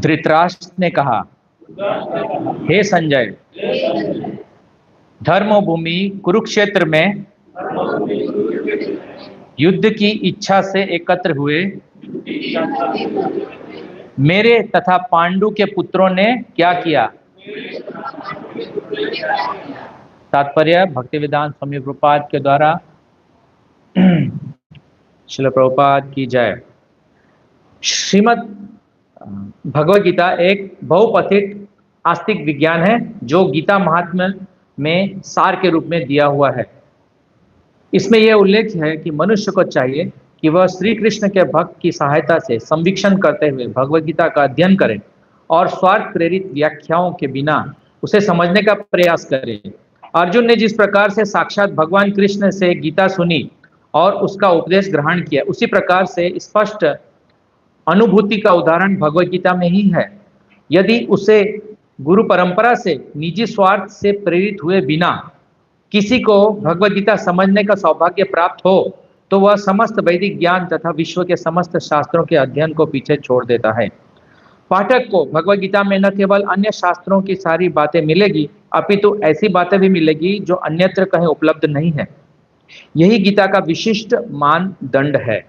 धृतराष्ट्र ने कहा, हे संजय, धर्मभूमि कुरुक्षेत्र में युद्ध की इच्छा से एकत्र हुए मेरे तथा पांडु के पुत्रों ने क्या किया। तात्पर्य भक्ति वेदांत स्वामी प्रभुपाद के द्वारा। श्रील प्रभुपाद की जय। श्रीमद् भगवद गीता एक बहुपठित आस्तिक विज्ञान है जो गीता महात्म्य में सार के रूप में दिया हुआ है। इसमें यह उल्लेख है कि मनुष्य को चाहिए कि वह श्री कृष्ण के भक्त की सहायता से संवीक्षण करते हुए भगवद गीता का अध्ययन करें और स्वार्थ प्रेरित व्याख्याओं के बिना उसे समझने का प्रयास करें। अर्जुन ने जिस प्रकार से साक्षात भगवान कृष्ण से गीता सुनी और उसका उपदेश ग्रहण किया, उसी प्रकार से स्पष्ट अनुभूति का उदाहरण भगवद गीता में ही है। यदि उसे गुरु परंपरा से निजी स्वार्थ से प्रेरित हुए बिना किसी को भगवद गीता समझने का सौभाग्य प्राप्त हो तो वह समस्त वैदिक ज्ञान तथा विश्व के समस्त शास्त्रों के अध्ययन को पीछे छोड़ देता है। पाठक को भगवद गीता में न केवल अन्य शास्त्रों की सारी बातें मिलेगी, अपितु ऐसी बातें भी मिलेगी जो अन्यत्र कहीं उपलब्ध नहीं है। यही गीता का विशिष्ट मानदंड है।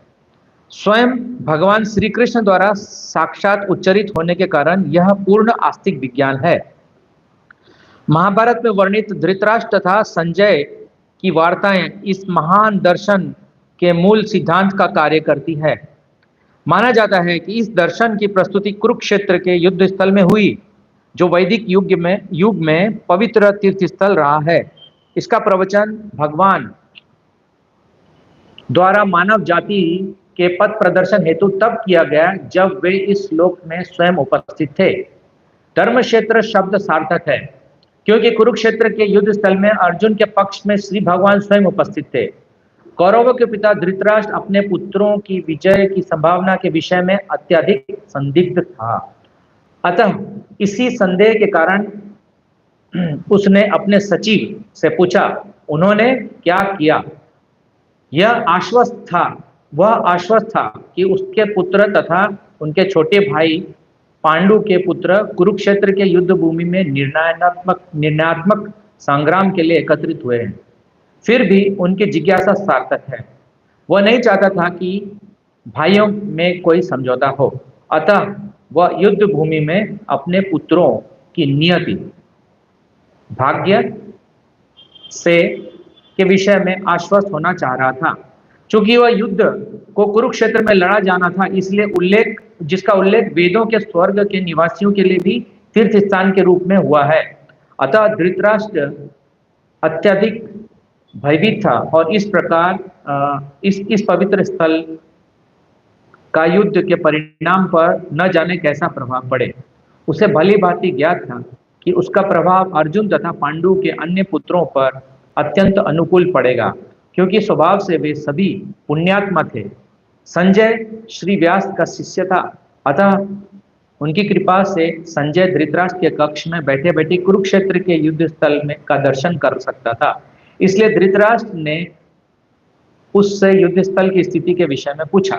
स्वयं भगवान श्री कृष्ण द्वारा साक्षात उच्चरित होने के कारण यह पूर्ण आस्तिक विज्ञान है। महाभारत में वर्णित धृतराष्ट्र तथा संजय की वार्ताएं इस महान दर्शन के मूल सिद्धांत का कार्य करती है। माना जाता है कि इस दर्शन की प्रस्तुति कुरुक्षेत्र के युद्ध स्थल में हुई, जो वैदिक युग में पवित्र तीर्थ स्थल रहा है। इसका प्रवचन भगवान द्वारा मानव जाति के पथ प्रदर्शन हेतु तब किया गया जब वे इस लोक में स्वयं उपस्थित थे। धर्म क्षेत्र शब्द सार्थक है क्योंकि कुरुक्षेत्र के युद्ध स्थल में अर्जुन के पक्ष में श्री भगवान स्वयं उपस्थित थे। कौरवों के पिता धृतराष्ट्र अपने पुत्रों की विजय की संभावना के विषय में अत्यधिक संदिग्ध था। अतः इसी संदेह के कारण उसने अपने सचिव से पूछा, उन्होंने क्या किया। वह आश्वस्त था कि उसके पुत्र तथा उनके छोटे भाई पांडु के पुत्र कुरुक्षेत्र के युद्ध भूमि में निर्णयात्मक संग्राम के लिए एकत्रित हुए हैं। फिर भी उनकी जिज्ञासा सार्थक है। वह नहीं चाहता था कि भाइयों में कोई समझौता हो, अतः वह युद्ध भूमि में अपने पुत्रों की नियति भाग्य से के विषय में आश्वस्त होना चाह रहा था। चूंकि वह युद्ध को कुरुक्षेत्र में लड़ा जाना था, इसलिए जिसका उल्लेख वेदों के स्वर्ग के निवासियों के लिए भी तीर्थ स्थान के रूप में हुआ है। अतः धृतराष्ट्र अत्यधिक भयभीत था और इस प्रकार इस पवित्र स्थल का युद्ध के परिणाम पर न जाने कैसा प्रभाव पड़े। उसे भली भांति ज्ञात था कि उसका प्रभाव अर्जुन तथा पांडु के अन्य पुत्रों पर अत्यंत अनुकूल पड़ेगा, क्योंकि स्वभाव से वे सभी पुण्यात्मा थे। संजय श्री व्यास का शिष्य था, अतः उनकी कृपा से संजय धृतराष्ट्र के कक्ष में बैठे बैठे कुरुक्षेत्र के युद्ध स्थल में का दर्शन कर सकता था। इसलिए धृतराष्ट्र ने उससे युद्ध स्थल की स्थिति के विषय में पूछा।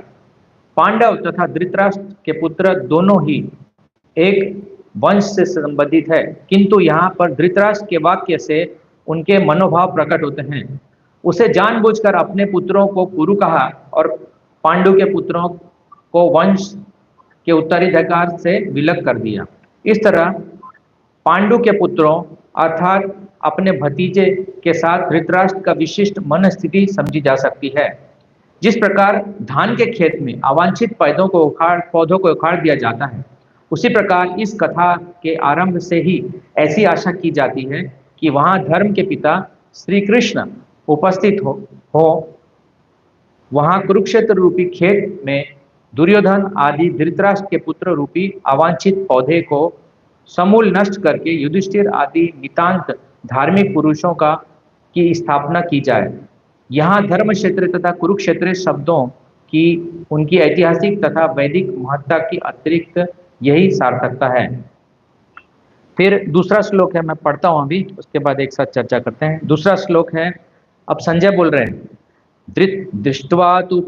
पांडव तथा धृतराष्ट्र के पुत्र दोनों ही एक वंश से संबंधित है, किंतु यहाँ पर धृतराष्ट्र के वाक्य से उनके मनोभाव प्रकट होते हैं। उसे जानबूझकर अपने पुत्रों को कुरु कहा और पांडु के पुत्रों को वंश के उत्तराधिकार से विलग कर दिया। इस तरह पांडु के पुत्रों अर्थात अपने भतीजे के साथ धृतराष्ट्र का विशिष्ट मन स्थिति समझी जा सकती है। जिस प्रकार धान के खेत में अवांछित पौधों को उखाड़ दिया जाता है, उसी प्रकार इस कथा के आरंभ से ही ऐसी आशा की जाती है कि वहां धर्म के पिता श्री कृष्ण उपस्थित हो वहां कुरुक्षेत्र रूपी खेत में दुर्योधन आदि धृतराष्ट्र के पुत्र रूपी अवांछित पौधे को समूल नष्ट करके युधिष्ठिर आदि नितांत धार्मिक पुरुषों की स्थापना की जाए। यहाँ धर्म क्षेत्र तथा कुरुक्षेत्र शब्दों की उनकी ऐतिहासिक तथा वैदिक महत्ता की अतिरिक्त यही सार्थकता है। फिर दूसरा श्लोक है, मैं पढ़ता हूं अभी, उसके बाद एक साथ चर्चा करते हैं। दूसरा श्लोक है, अब संजय बोल रहे हैं। दृष्ट्वा तु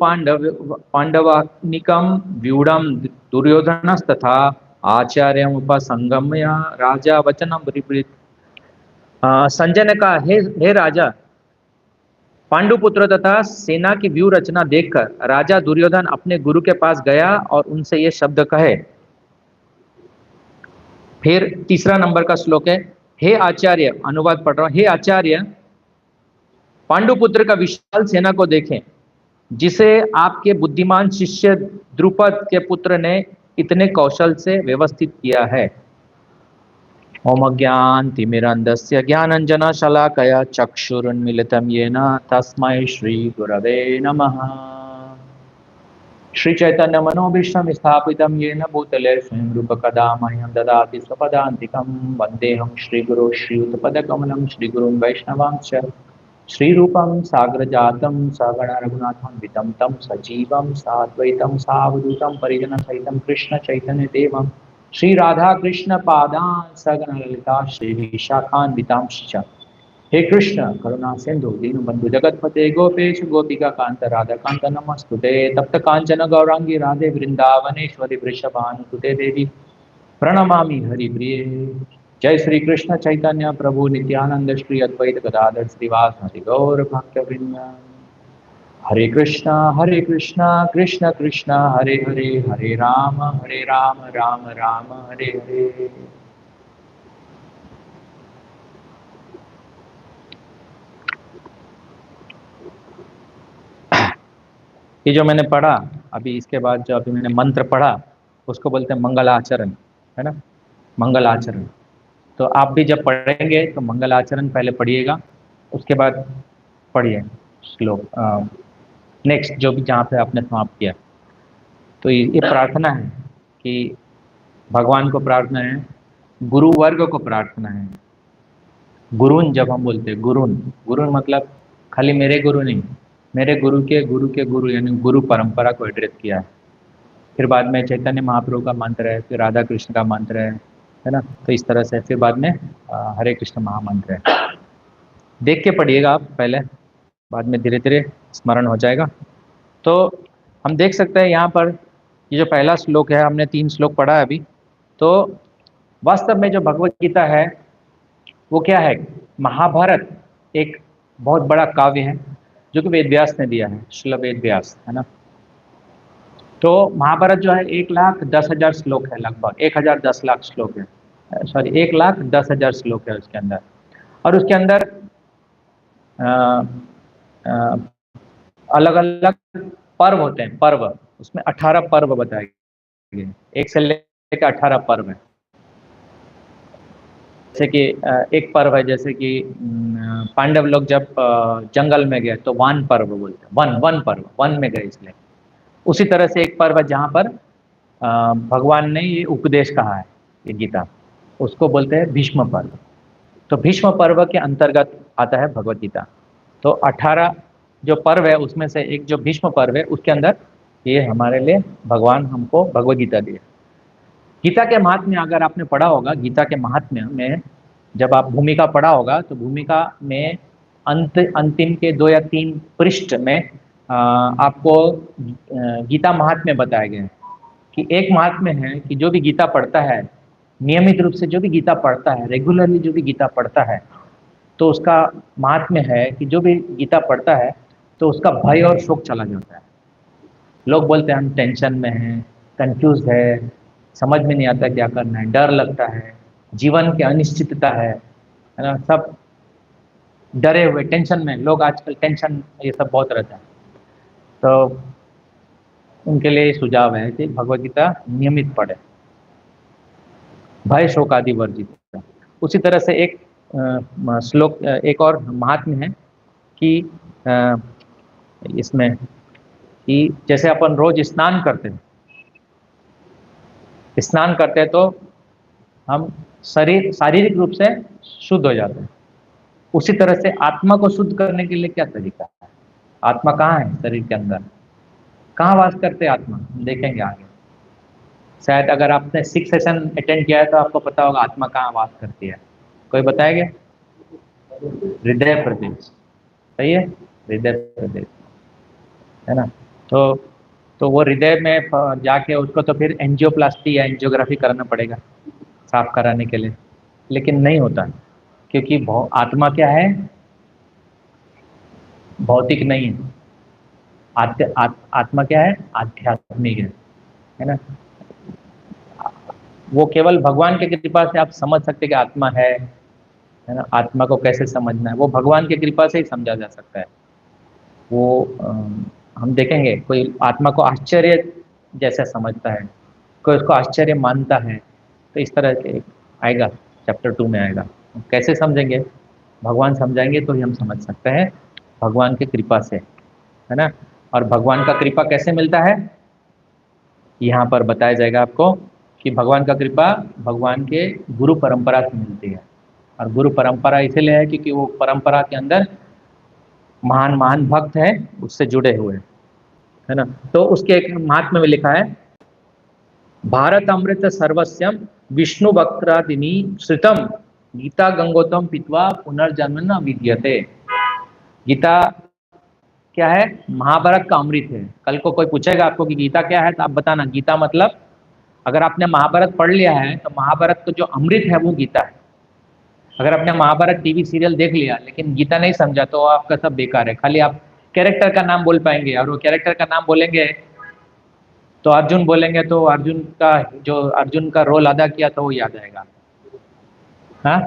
पांडवानिकं व्यूढ़ं दुर्योधनस्तथा आचार्य उपसंगम्य राजा वचनम विपरीत। संजय ने कहा, हे राजा, पांडुपुत्र तथा सेना की व्यूह रचना देखकर राजा दुर्योधन अपने गुरु के पास गया और उनसे ये शब्द कहे। फिर तीसरा नंबर का श्लोक है, हे आचार्य, अनुवाद पढ़ रहा हूं, हे आचार्य, पांडुपुत्र का विशाल सेना को देखें, जिसे आपके बुद्धिमान शिष्य द्रुपद के पुत्र ने इतने कौशल से व्यवस्थित किया है। ओम ज्ञानतिमिरन्धस्य ज्ञानाञ्जनशलाकया चक्षुरुन्मीलितं येन तस्मै श्रीगुरवे नमः। श्रीचैतन्य मनोभीष्टं स्थापितं येन भूतले स्वयं रूपकदा मह्यं ददाति स्वपदान्तिकं। वन्देऽहं श्रीगुरो श्रीयुतपदकमलं श्रीगुरुं वैष्णवांश्च। श्रीरूपं साग्रजातं सगण रघुनाथान्वितं तं सजीवं साद्वैतं सावधूतं परिजनसहितं कृष्ण चैतन्यदेवं श्री राधा कृष्ण पादान् सगण ललिता श्री विशाखान्वितांश्च। हे कृष्ण करुणा सिंधु दीनबंधु जगतपते गोपेश गोपिका कांत राधा कांत नमस्तुते। तप्त कांचन गौरांगी राधे वृंदावनेश्वरी वृषभानुसुते देवी प्रणमामि हरिप्रिये। जय श्री कृष्ण चैतन्य प्रभु नित्यानंद श्री अद्वैत गदाधर श्रीवासि गौर भक्तवृंद। हरे कृष्णा कृष्ण कृष्ण हरे हरे, हरे राम राम राम हरे हरे। ये जो मैंने पढ़ा अभी, इसके बाद जो अभी मैंने मंत्र पढ़ा उसको बोलते हैं मंगलाचरण, है ना, मंगलाचरण। तो आप भी जब पढ़ेंगे तो मंगलाचरण पहले पढ़िएगा, उसके बाद पढ़िए श्लोक नेक्स्ट जो भी जहाँ पे आपने समाप्त किया। तो ये प्रार्थना है कि भगवान को प्रार्थना है, गुरु वर्ग को प्रार्थना है। गुरुन जब हम बोलते हैं, गुरुन मतलब खाली मेरे गुरु नहीं, मेरे गुरु के गुरु यानी गुरु परंपरा को एड्रेस किया है। फिर बाद में चैतन्य महाप्रभु का मंत्र है, फिर राधा कृष्ण का मंत्र है ना। तो इस तरह से फिर बाद में हरे कृष्ण महामंत्र है। देख के पढ़िएगा आप पहले, बाद में धीरे धीरे स्मरण हो जाएगा। तो हम देख सकते हैं यहाँ पर ये जो पहला श्लोक है, हमने 3 श्लोक पढ़ा है अभी। तो वास्तव में जो भगवत गीता है वो क्या है, महाभारत एक बहुत बड़ा काव्य है जो कि वेद व्यास ने दिया है, श्रील वेद व्यास, है ना। तो महाभारत जो है 1,10,000 श्लोक है, लगभग 1,10 लाख श्लोक है, सॉरी 1,10,000 श्लोक है उसके अंदर। और उसके अंदर अलग अलग पर्व होते हैं, पर्व, उसमें 18 पर्व बताए गए, 1 से लेकर 18 पर्व है। जैसे कि एक पर्व है, जैसे कि पांडव लोग जब जंगल में गए तो वन पर्व बोलते हैं, वन पर्व, वन में गए इसलिए। उसी तरह से एक पर्व है जहाँ पर भगवान ने ये उपदेश कहा है, ये गीता, उसको बोलते हैं भीष्म पर्व। तो भीष्म पर्व के अंतर्गत आता है भगवत गीता। तो 18 जो पर्व है उसमें से एक जो भीष्म पर्व है, उसके अंदर ये हमारे लिए भगवान हमको भगवत गीता दी है। गीता के महात्म्य अगर आपने पढ़ा होगा, गीता के महात्म्य में जब आप भूमिका पढ़ा होगा तो भूमिका में अंतिम के 2 या 3 पृष्ठ में आपको गीता महात्म्य बताए गए हैं। कि एक महात्म्य है कि जो भी गीता पढ़ता है, नियमित रूप से जो भी गीता पढ़ता है, रेगुलरली जो भी गीता पढ़ता है, तो उसका महात्म्य है कि जो भी गीता पढ़ता है तो उसका भय और शोक चला जाता है। लोग बोलते हैं हम टेंशन में हैं, कंफ्यूज है, समझ में नहीं आता क्या करना है, डर लगता है, जीवन की अनिश्चितता है ना, सब डरे हुए, टेंशन में, लोग आजकल टेंशन ये सब बहुत रहता है। तो उनके लिए सुझाव है कि भगवद गीता नियमित पढ़े, भय शोक आदि वर्जित। उसी तरह से एक श्लोक, एक और महात्म्य है कि इसमें कि जैसे अपन रोज स्नान करते हैं, तो हम शारीरिक रूप से शुद्ध हो जाते हैं। उसी तरह से आत्मा को शुद्ध करने के लिए क्या तरीका है? आत्मा कहाँ है शरीर के अंदर, कहाँ वास करते हैं आत्मा, हम देखेंगे आगे। शायद अगर आपने 6 सेशन अटेंड किया है तो आपको पता होगा आत्मा कहाँ वास करती है। कोई बताएगा? हृदय प्रदेश, सही है, हृदय प्रदेश, है ना। तो तो वो हृदय में जाके उसको तो फिर एंजियोप्लास्टी या एंजियोग्राफी कराना पड़ेगा साफ कराने के लिए, लेकिन नहीं होता, क्योंकि आत्मा क्या है, भौतिक नहीं है। आत्मा क्या है, आध्यात्मिक है ना। वो केवल भगवान की कृपा से आप समझ सकते हैं कि आत्मा है ना। आत्मा को कैसे समझना है, वो भगवान की कृपा से ही समझा जा सकता है। वो हम देखेंगे, कोई आत्मा को आश्चर्य जैसे समझता है, कोई उसको आश्चर्य मानता है, तो इस तरह के आएगा, चैप्टर 2 में आएगा। कैसे समझेंगे, भगवान समझाएंगे तो ही हम समझ सकते हैं, भगवान की कृपा से, है ना। और भगवान का कृपा कैसे मिलता है, यहाँ पर बताया जाएगा आपको कि भगवान का कृपा भगवान के गुरु परंपरा से मिलती है। और गुरु परंपरा इसलिए है क्योंकि वो परंपरा के अंदर महान महान भक्त है उससे जुड़े हुए, है ना। तो उसके एक महात्म्य में लिखा है, भारत अमृत सर्वस्यम विष्णु वक्रादिनी श्रुतम गीता गंगोतम पित्वा पुनर्जन्म न विद्यते। गीता क्या है, महाभारत का अमृत है। कल को कोई पूछेगा आपको कि गीता क्या है, तो आप बताना गीता मतलब, अगर आपने महाभारत पढ़ लिया है तो महाभारत का जो अमृत है वो गीता है। अगर आपने महाभारत टीवी सीरियल देख लिया लेकिन गीता नहीं समझा तो आपका सब बेकार है। खाली आप कैरेक्टर का नाम बोल पाएंगे, और वो कैरेक्टर का नाम बोलेंगे तो अर्जुन बोलेंगे तो अर्जुन का, जो अर्जुन का रोल अदा किया तो वो याद आएगा। हाँ,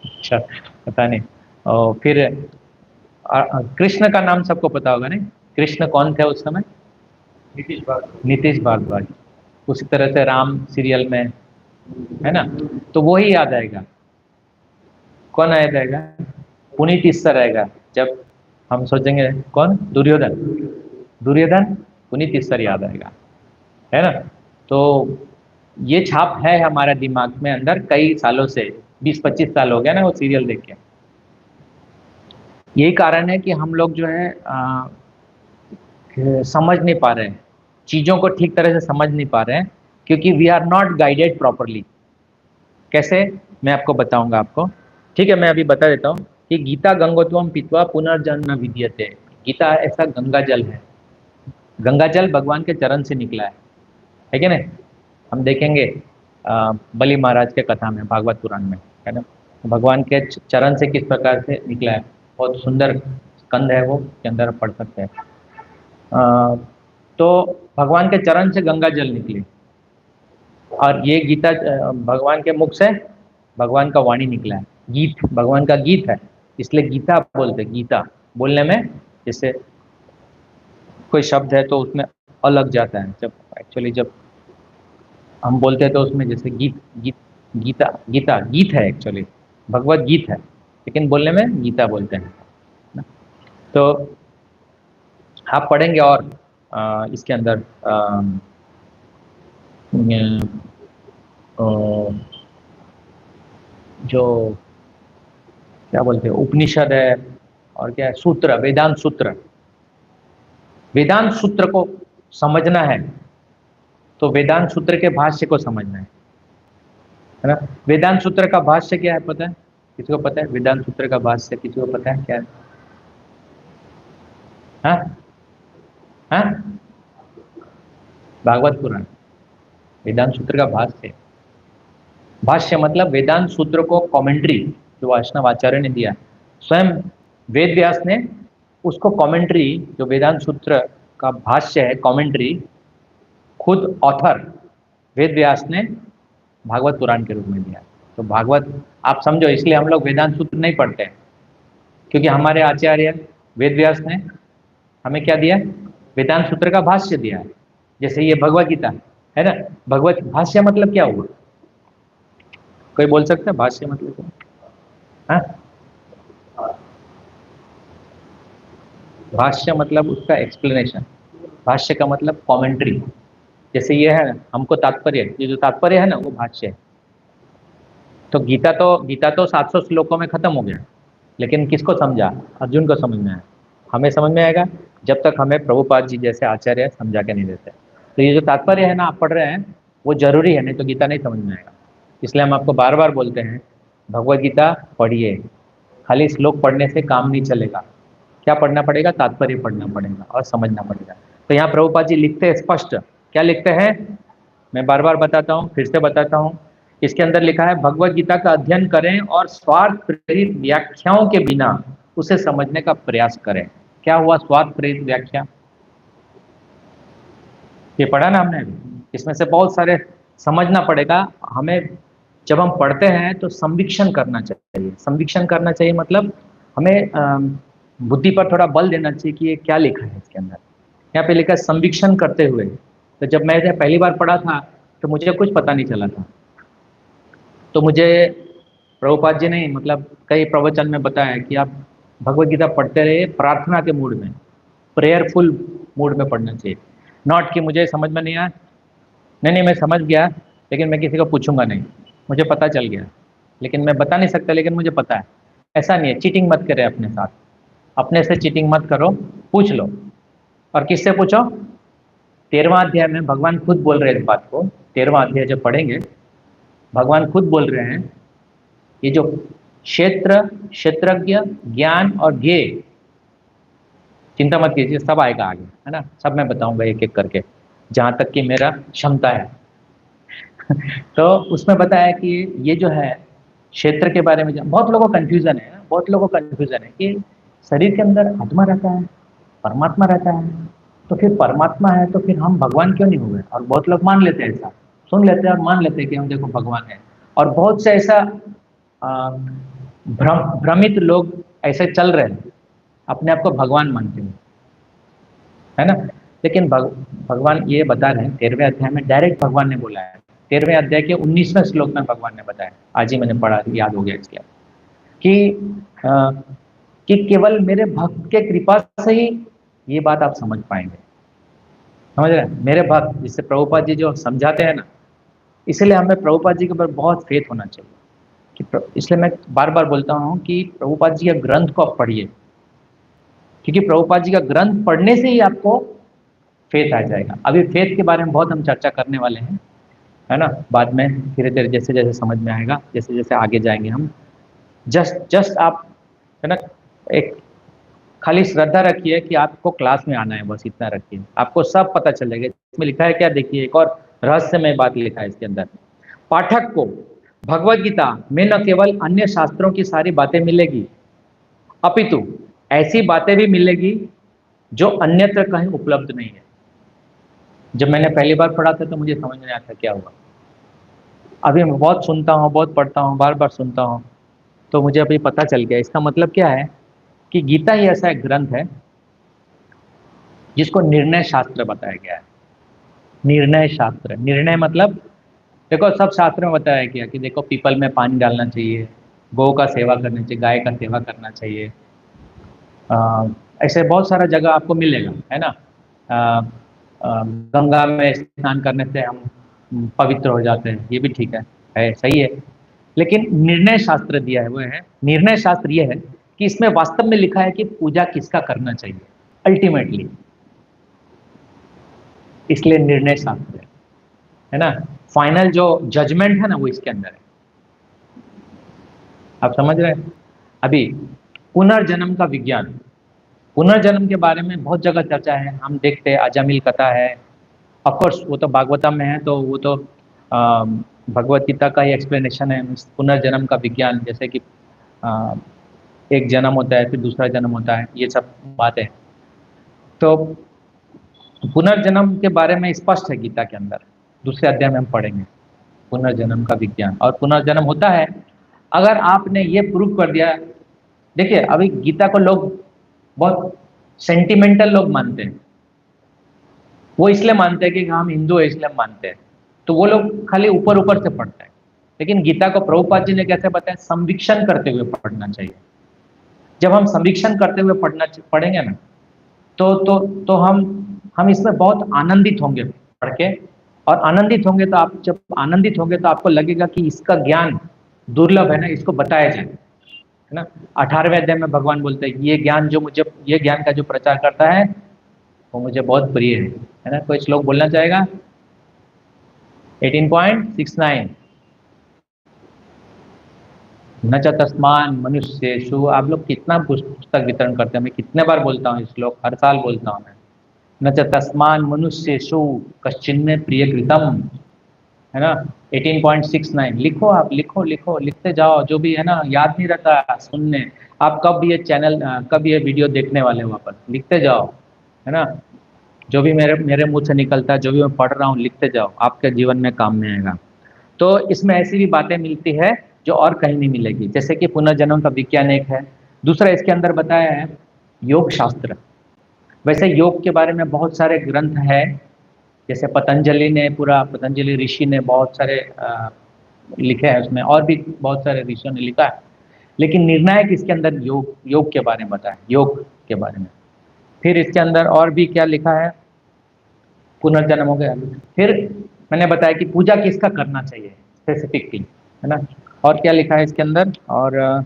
अच्छा, पता नहीं। और फिर कृष्ण का नाम सबको पता होगा नहीं, कृष्ण कौन थे उस समय, नीतीश भारद्वाज। उसी तरह से राम सीरियल में, है ना, तो वो ही याद आएगा। कौन याद आएगा, पुनीत इस्सर आएगा। जब हम सोचेंगे कौन, दुर्योधन, दुर्योधन पुनीत इस्सर याद आएगा, है ना। तो ये छाप है हमारे दिमाग में अंदर कई सालों से, 20-25 साल हो गया ना वो सीरियल देख के। यही कारण है कि हम लोग जो है समझ नहीं पा रहे हैं चीज़ों को, ठीक तरह से समझ नहीं पा रहे हैं, क्योंकि we are not guided properly. कैसे, मैं आपको बताऊंगा आपको, ठीक है। मैं अभी बता देता हूँ कि गीता गंगोत्वम पीत्वा पुनर्जन्म विद्यते। गीता ऐसा गंगा जल है, गंगा जल भगवान के चरण से निकला है कि नहीं। हम देखेंगे बलि महाराज के कथा में, भागवत पुराण में, है ना, भगवान के चरण से किस प्रकार से निकला है। बहुत सुंदर स्कंद है वो, के अंदर आप पढ़ सकते हैं। तो भगवान के चरण से गंगा जल निकली, और ये गीता भगवान के मुख से भगवान का वाणी निकला है, गीत भगवान का गीत है, इसलिए गीता बोलते हैं। गीता बोलने में जैसे कोई शब्द है तो उसमें अलग जाता है, जब एक्चुअली जब हम बोलते हैं तो उसमें जैसे गीत, गीता, गीता गीत है, एक्चुअली भगवत गीत है, लेकिन बोलने में गीता बोलते हैं। तो आप पढ़ेंगे, और इसके अंदर जो क्या बोलते हैं उपनिषद है, और क्या है, सूत्र, वेदांत सूत्र, वेदांत सूत्र को समझना है तो वेदांत सूत्र के भाष्य को समझना है ना। वेदांत सूत्र का भाष्य क्या है पता है, किसी को पता है वेदांत सूत्र का भाष्य, किसी को पता है क्या है? हाँ हाँ, भागवत पुराण, वेदांत सूत्र का भाष्य। भाष्य मतलब वेदांत सूत्र को कमेंट्री, जो वैष्णव आचार्य ने दिया, स्वयं वेद व्यास ने उसको कमेंट्री, जो वेदांत सूत्र का भाष्य है, कमेंट्री खुद ऑथर वेद व्यास ने भागवत पुराण के रूप में दिया। तो भागवत आप समझो, इसलिए हम लोग वेदांत सूत्र नहीं पढ़ते हैं, क्योंकि हमारे आचार्य वेद व्यास ने हमें क्या दिया, वेदांत सूत्र का भाष्य दिया है। जैसे ये भगवत गीता है ना, भगवत भाष्य मतलब क्या हुआ, कोई बोल सकता है भाष्य मतलब क्या? हाँ, भाष्य मतलब उसका एक्सप्लेनेशन, भाष्य का मतलब कमेंट्री। जैसे ये है हमको तात्पर्य, ये जो तात्पर्य है ना वो भाष्य है। तो गीता तो 700 श्लोकों में खत्म हो गया, लेकिन किसको समझा, अर्जुन को समझ में आया। हमें समझ में आएगा जब तक हमें प्रभुपाद जी जैसे आचार्य समझा के नहीं देते। तो ये जो तात्पर्य है ना आप पढ़ रहे हैं वो जरूरी है, नहीं तो गीता नहीं समझ में आएगा। इसलिए हम आपको बार बार बोलते हैं भगवत गीता पढ़िए, खाली श्लोक पढ़ने से काम नहीं चलेगा। क्या पढ़ना पड़ेगा, तात्पर्य पढ़ना पड़ेगा और समझना पड़ेगा। तो यहाँ प्रभुपाद जी लिखते हैं स्पष्ट, क्या लिखते हैं, मैं बार बार बताता हूँ, फिर से बताता हूँ। इसके अंदर लिखा है भगवत गीता का अध्ययन करें और स्वार्थ प्रेरित व्याख्याओं के बिना उसे समझने का प्रयास करें। क्या हुआ स्वार्थ प्रेरित व्याख्या? ये पढ़ा ना हमने अभी। इसमें से बहुत सारे समझना पड़ेगा हमें। जब हम पढ़ते हैं तो संवीक्षण करना चाहिए। संवीक्षण करना चाहिए मतलब हमें बुद्धि पर थोड़ा बल देना चाहिए कि ये क्या लिखा है इसके अंदर। यहाँ पे लिखा है संवीक्षण करते हुए। तो जब मैंने पहली बार पढ़ा था तो मुझे कुछ पता नहीं चला था। तो मुझे प्रभुपाद जी ने मतलब कई प्रवचन में बताया कि आप भगवत गीता पढ़ते रहिए प्रार्थना के मूड में, प्रेयरफुल मूड में पढ़ना चाहिए। नॉट कि मुझे समझ में नहीं आया, नहीं नहीं मैं समझ गया लेकिन मैं किसी को पूछूंगा नहीं, मुझे पता चल गया लेकिन मैं बता नहीं सकता लेकिन मुझे पता है। ऐसा नहीं है, चीटिंग मत करें अपने साथ, अपने से चीटिंग मत करो, पूछ लो। और किससे पूछो? 13वां अध्याय में भगवान खुद बोल रहे हैं इस बात को। 13वां अध्याय जब पढ़ेंगे भगवान खुद बोल रहे हैं ये जो क्षेत्र, क्षेत्रज्ञ, ज्ञान और ज्ञेय, चिंता मत कीजिए सब आएगा आगे, है ना, सब मैं बताऊंगा एक एक करके जहां तक कि मेरा क्षमता है। तो उसमें बताया कि ये जो है क्षेत्र के बारे में बहुत लोगों को कंफ्यूजन है ना, बहुत लोगों को कंफ्यूजन है कि शरीर के अंदर आत्मा रहता है, परमात्मा रहता है, तो फिर परमात्मा है तो फिर हम भगवान क्यों नहीं हुए? और बहुत लोग मान लेते हैं, ऐसा सुन लेते हैं और मान लेते हैं कि हम देखो भगवान है। और बहुत से ऐसा भ्रमित लोग ऐसे चल रहे हैं, अपने आप को भगवान मानते हैं, है ना। लेकिन भगवान ये बता रहे हैं 13वें अध्याय में, डायरेक्ट भगवान ने बोला है। 13वें अध्याय के 19वें श्लोक में भगवान ने बताया, आज ही मैंने पढ़ा, याद हो गया इसके कि अ, कि केवल मेरे भक्त के कृपा से ही ये बात आप समझ पाएंगे। समझ रहे हैं? मेरे भक्त जिससे प्रभुपाद जी जो समझाते हैं ना, इसलिए हमें प्रभुपाद जी के ऊपर बहुत फेथ होना चाहिए इसलिए मैं बार बार बोलता हूँ कि प्रभुपाद जी के ग्रंथ को आप पढ़िए, क्योंकि प्रभुपाद जी का ग्रंथ पढ़ने से ही आपको फेथ आ जाएगा। अभी फेथ के बारे में बहुत हम चर्चा करने वाले हैं, है ना, बाद में धीरे धीरे जैसे जैसे समझ में आएगा, जैसे जैसे आगे जाएंगे हम। जस्ट जस्ट आप, है ना, एक खाली श्रद्धा रखिए कि आपको क्लास में आना है, बस इतना रखिए, आपको सब पता चल जाएगा। इसमें लिखा है क्या, देखिए एक और रहस्यमय बात लिखा है इसके अंदर। पाठक को भगवत गीता में न केवल अन्य शास्त्रों की सारी बातें मिलेगी, अपितु ऐसी बातें भी मिलेगी जो अन्यत्र कहीं उपलब्ध नहीं है। जब मैंने पहली बार पढ़ा था तो मुझे समझ में नहीं आता क्या हुआ। अभी मैं बहुत सुनता हूँ, बहुत पढ़ता हूँ, बार बार सुनता हूँ, तो मुझे अभी पता चल गया। इसका मतलब क्या है कि गीता ही ऐसा एक ग्रंथ है जिसको निर्णय शास्त्र बताया गया है। निर्णय शास्त्र, निर्णय मतलब देखो सब शास्त्र में बताया गया कि देखो पीपल में पानी डालना चाहिए, गौ का सेवा करना चाहिए, गाय का सेवा करना चाहिए। अ, ऐसे बहुत सारा जगह आपको मिलेगा, है ना। अ, गंगा में स्नान करने से हम पवित्र हो जाते हैं, ये भी ठीक है सही है। लेकिन निर्णय शास्त्र दिया है वो है, निर्णय शास्त्र ये है कि इसमें वास्तव में लिखा है कि पूजा किसका करना चाहिए अल्टीमेटली, इसलिए निर्णय शास्त्र है ना। फाइनल जो जजमेंट है ना वो इसके अंदर है। आप समझ रहे हैं? अभी पुनर्जन्म का विज्ञान, पुनर्जन्म के बारे में बहुत जगह चर्चा है, हम देखते हैं अजामिल कथा है, ऑफकोर्स वो तो भागवतम में है, तो वो तो भगवत गीता का ही एक्सप्लेनेशन है। पुनर्जन्म का विज्ञान, जैसे कि अ, एक जन्म होता है फिर दूसरा जन्म होता है, ये सब बातें। तो पुनर्जन्म के बारे में स्पष्ट है गीता के अंदर, दूसरे अध्याय में हम पढ़ेंगे पुनर्जन्म का विज्ञान। और पुनर्जन्म होता है अगर आपने ये प्रूव कर दिया। देखिए अभी गीता को लोग बहुत सेंटिमेंटल लोग मानते हैं, वो इसलिए मानते हैं कि हम हिंदू है इसलिए मानते हैं, तो वो लोग खाली ऊपर ऊपर से पढ़ते हैं। लेकिन गीता को प्रभुपाद जी ने कैसे बताया, संवीक्षण करते हुए पढ़ना चाहिए। जब हम संवीक्षण करते हुए पढ़ेंगे ना, तो हम इसमें बहुत आनंदित होंगे पढ़ के। और आनंदित होंगे तो आप जब आनंदित होंगे तो आपको लगेगा कि इसका ज्ञान दुर्लभ है ना, इसको बताया जाए, है ना। 18वें अध्याय में भगवान बोलते हैं ये ज्ञान जो मुझे, ये ज्ञान का जो प्रचार करता है वो मुझे बहुत प्रिय है ना। कोई श्लोक बोलना चाहेगा? 18.69, न च तस्मान मनुष्येषु। आप लोग कितना पुस्तक वितरण करते हैं, मैं कितने बार बोलता हूँ इस श्लोक, हर साल बोलता हूँ मैं। न च तस्मान मनुष्येषु कश्चिन्मे प्रियकृतम, है ना। 18.69 लिखो, आप लिखो लिखो, लिखते जाओ, जो भी है ना याद नहीं रहता सुनने। आप कब ये चैनल कब ये वीडियो देखने वाले हो, वापस लिखते जाओ, है ना। जो भी मेरे मेरे मुंह से निकलता है, जो भी मैं पढ़ रहा हूँ, लिखते जाओ, आपके जीवन में काम में आएगा। तो इसमें ऐसी भी बातें मिलती है जो और कहीं नहीं मिलेगी, जैसे कि पुनर्जन्म का विज्ञान एक है। दूसरा इसके अंदर बताया है योग शास्त्र। वैसे योग के बारे में बहुत सारे ग्रंथ है, जैसे पतंजलि ऋषि ने बहुत सारे लिखे हैं, उसमें और भी बहुत सारे ऋषियों ने लिखा है। लेकिन निर्णायक इसके अंदर योग योग के बारे में बताया, योग के बारे में। फिर इसके अंदर और भी क्या लिखा है, पुनर्जन्म हो गया। फिर मैंने बताया कि पूजा किसका करना चाहिए स्पेसिफिकली, है ना। और क्या लिखा है इसके अंदर, और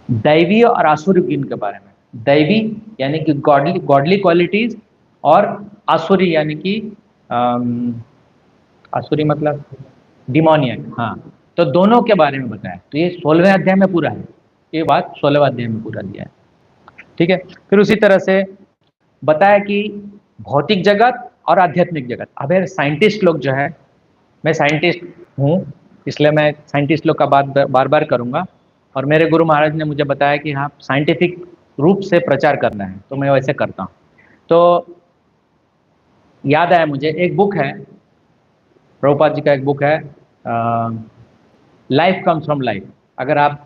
दैवी और आसुरी गुण के बारे में। दैवी यानी कि गॉडली गॉडली क्वालिटीज, और आसुरी यानी कि आसुरी मतलब डिमोनियक, हाँ। तो दोनों के बारे में बताया। तो ये 16वें अध्याय में पूरा है, ये बात 16वें अध्याय में पूरा दिया है, ठीक है। फिर उसी तरह से बताया कि भौतिक जगत और आध्यात्मिक जगत। अब यार साइंटिस्ट लोग जो है, मैं साइंटिस्ट हूँ, इसलिए मैं साइंटिस्ट लोग का बात बार बार करूँगा। और मेरे गुरु महाराज ने मुझे बताया कि हाँ साइंटिफिक रूप से प्रचार करना है, तो मैं वैसे करता हूँ। तो याद आया मुझे, एक बुक है प्रभुपाद जी का, एक बुक है लाइफ कम्स फ्रॉम लाइफ। अगर आप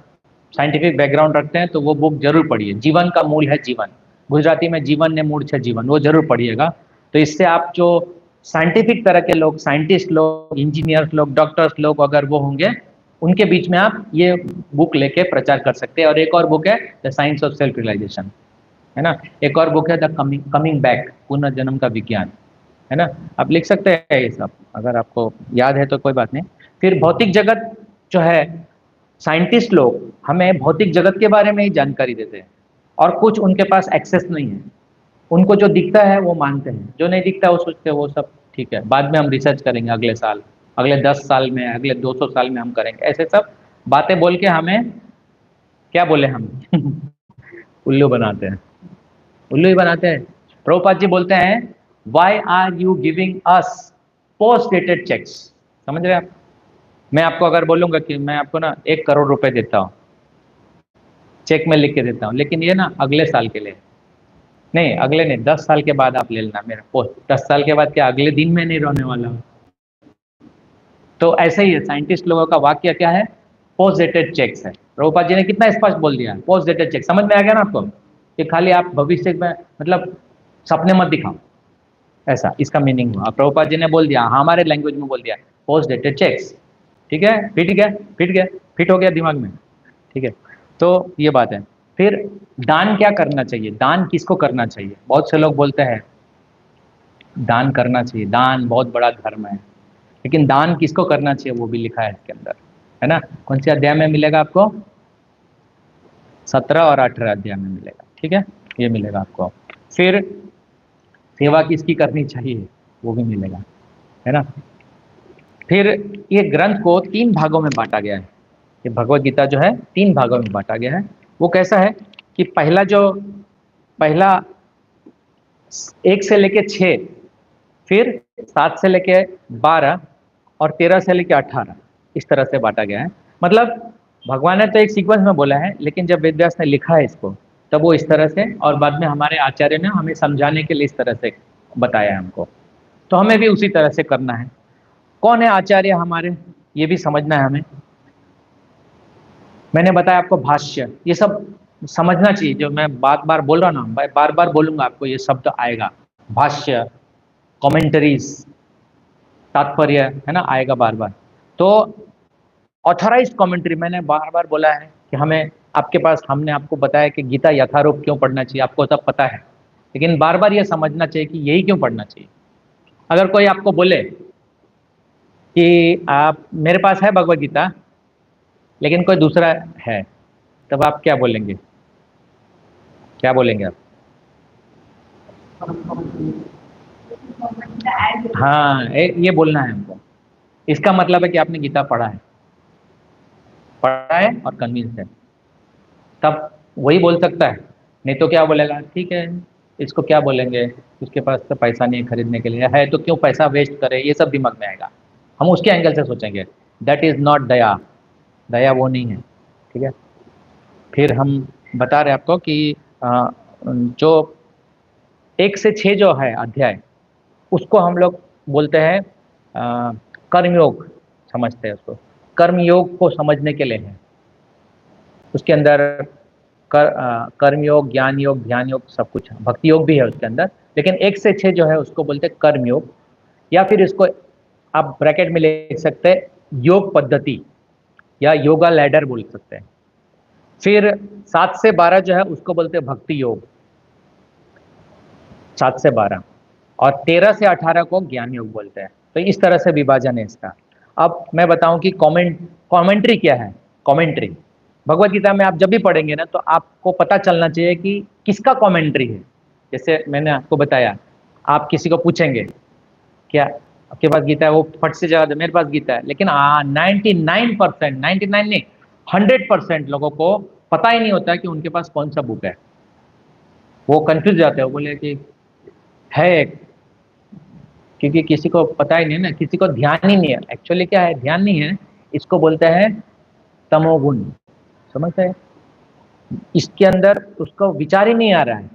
साइंटिफिक बैकग्राउंड रखते हैं तो वो बुक जरूर पढ़िए। जीवन का मूल है जीवन, गुजराती में जीवन ने मूल है जीवन, वो जरूर पढ़िएगा। तो इससे आप जो साइंटिफिक तरह के लोग, साइंटिस्ट लोग, इंजीनियर्स लोग, डॉक्टर्स लोग अगर वो होंगे, उनके बीच में आप ये बुक लेके प्रचार कर सकते हैं। और एक और बुक है the science of self realisation, है ना। एक और बुक है द कमिंग बैक, पुनर्जन्म का विज्ञान, है ना। आप लिख सकते हैं ये सब, अगर आपको याद है तो कोई बात नहीं। फिर भौतिक जगत जो है, साइंटिस्ट लोग हमें भौतिक जगत के बारे में ही जानकारी देते हैं, और कुछ उनके पास एक्सेस नहीं है। उनको जो दिखता है वो मानते हैं, जो नहीं दिखता वो सोचते हैं वो सब ठीक है, बाद में हम रिसर्च करेंगे, अगले साल, अगले 10 साल में, अगले 200 साल में हम करेंगे, ऐसे सब बातें बोल के हमें क्या बोले हम उल्लू बनाते हैं, उल्लू ही बनाते हैं। प्रभुपाद जी बोलते हैं, why are you giving us post dated cheques. समझ रहे हैं आप। मैं आपको अगर बोलूंगा कि मैं आपको ना 1 करोड़ रुपए देता हूँ, चेक में लिख के देता हूँ, लेकिन ये ना अगले साल के लिए, नहीं अगले नहीं, 10 साल के बाद आप ले लेना मेरा पोस्ट। 10 साल के बाद क्या अगले दिन में नहीं रहने वाला हूँ। तो ऐसे ही है, साइंटिस्ट लोगों का वाक्य क्या है, पोस्ट डेटेड चेक्स है। प्रभुपाद जी ने कितना स्पष्ट बोल दिया, पोस्ट डेटेड चेक। समझ में आ गया ना आपको, कि खाली आप भविष्य में मतलब सपने मत दिखाओ, ऐसा इसका मीनिंग हुआ। प्रभुपाद जी ने बोल दिया, हमारे लैंग्वेज में बोल दिया, पोस्ट डेटेड चेक्स। ठीक है, फिट गया, फिट गया, फिट हो गया दिमाग में, ठीक है। तो ये बात है। फिर दान क्या करना चाहिए, दान किसको करना चाहिए। बहुत से लोग बोलते हैं दान करना चाहिए, दान बहुत बड़ा धर्म है, लेकिन दान किसको करना चाहिए वो भी लिखा है इसके अंदर, है ना। कौन से अध्याय में मिलेगा आपको, 17 और 18 अध्याय में मिलेगा, ठीक है, ये मिलेगा आपको। फिर सेवा किसकी करनी चाहिए वो भी मिलेगा, है ना। फिर ये ग्रंथ को 3 भागों में बांटा गया है। ये भगवत गीता जो है 3 भागों में बांटा गया है। वो कैसा है कि पहला 1 से लेके 6, फिर 7 से लेके 12, और 13 से लेके 18, इस तरह से बांटा गया है। मतलब भगवान ने तो एक सीक्वेंस में बोला है, लेकिन जब वेद व्यास ने लिखा है इसको, तब वो इस तरह से, और बाद में हमारे आचार्य ने हमें समझाने के लिए इस तरह से बताया है हमको। तो हमें भी उसी तरह से करना है। कौन है आचार्य हमारे, ये भी समझना है हमें। मैंने बताया आपको भाष्य, ये सब समझना चाहिए। जो मैं बार बार बोल रहा हूँ ना, बार बार बोलूंगा आपको, ये शब्द आएगा, भाष्य, कमेंटरीज, तात्पर्य, है ना, आएगा बार बार। तो ऑथराइज्ड कमेंट्री, मैंने बार बार बोला है कि हमें आपके पास, हमने आपको बताया कि गीता यथारूप क्यों पढ़ना चाहिए, आपको सब पता है, लेकिन बार बार ये समझना चाहिए कि यही क्यों पढ़ना चाहिए। अगर कोई आपको बोले कि आप मेरे पास है भगवत गीता, लेकिन कोई दूसरा है, तब आप क्या बोलेंगे, क्या बोलेंगे आप। हाँ, ये बोलना है हमको। इसका मतलब है कि आपने गीता पढ़ा है और कन्विंस है, तब वही बोल सकता है। नहीं तो क्या बोलेगा, ठीक है इसको क्या बोलेंगे, उसके पास तो पैसा नहीं है खरीदने के लिए, है तो क्यों पैसा वेस्ट करे, ये सब दिमाग में आएगा। हम उसके एंगल से सोचेंगे। दैट इज नॉट दया। दया वो नहीं है। ठीक है। फिर हम बता रहे आपको कि जो 1 से 6 जो है अध्याय, उसको हम लोग बोलते हैं कर्मयोग, समझते हैं उसको। कर्मयोग को समझने के लिए है। उसके अंदर कर्मयोग, ज्ञान योग, ध्यान योग, सब कुछ है। भक्ति योग भी है उसके अंदर। लेकिन 1 से 6 जो है उसको बोलते हैं कर्मयोग, या फिर इसको आप ब्रैकेट में लिख सकते हैं योग पद्धति, या योगा लैडर बोल सकते हैं। फिर 7 से 12 जो है उसको बोलते हैं भक्ति योग, 7 से 12। और 13 से 18 को ज्ञान योग बोलते हैं। तो इस तरह से विभाजन है इसका। अब मैं बताऊं कि कॉमेंट्री क्या है। कॉमेंट्री भगवत गीता में आप जब भी पढ़ेंगे ना, तो आपको पता चलना चाहिए कि किसका कॉमेंट्री है। जैसे मैंने आपको बताया, आप किसी को पूछेंगे क्या आपके पास गीता है, वो फट से जवाब दे मेरे पास गीता है। लेकिन 99%, 99 नहीं, 100% लोगों को पता ही नहीं होता कि उनके पास कौन सा बुक है। वो कंफ्यूज जाते हैं, वो बोले कि है एक, क्योंकि किसी को पता ही नहीं ना, किसी को ध्यान ही नहीं है। एक्चुअली क्या है, ध्यान नहीं है, इसको बोलते हैं तमोगुण। समझते हैं? इसके अंदर उसको विचार ही नहीं आ रहा है,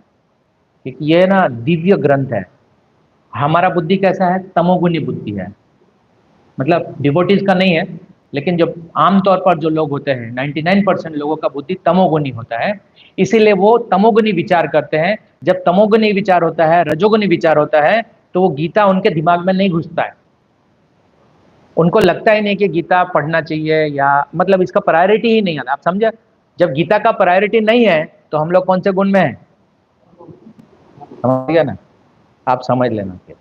क्योंकि ये ना दिव्य ग्रंथ है। हमारा बुद्धि कैसा है, तमोगुणी बुद्धि है। मतलब डिवोटीज का नहीं है, लेकिन जो आमतौर पर जो लोग होते हैं, 99% लोगों का बुद्धि तमोगुणी होता है। इसीलिए वो तमोगुणी विचार करते हैं। जब तमोगुणी विचार होता है, रजोगुणी विचार होता है, तो वो गीता उनके दिमाग में नहीं घुसता है। उनको लगता ही नहीं कि गीता पढ़ना चाहिए, या मतलब इसका प्रायोरिटी ही नहीं है। आप समझे? जब गीता का प्रायोरिटी नहीं है, तो हम लोग कौन से गुण में है, समझ गया ना? आप समझ लेना फिर,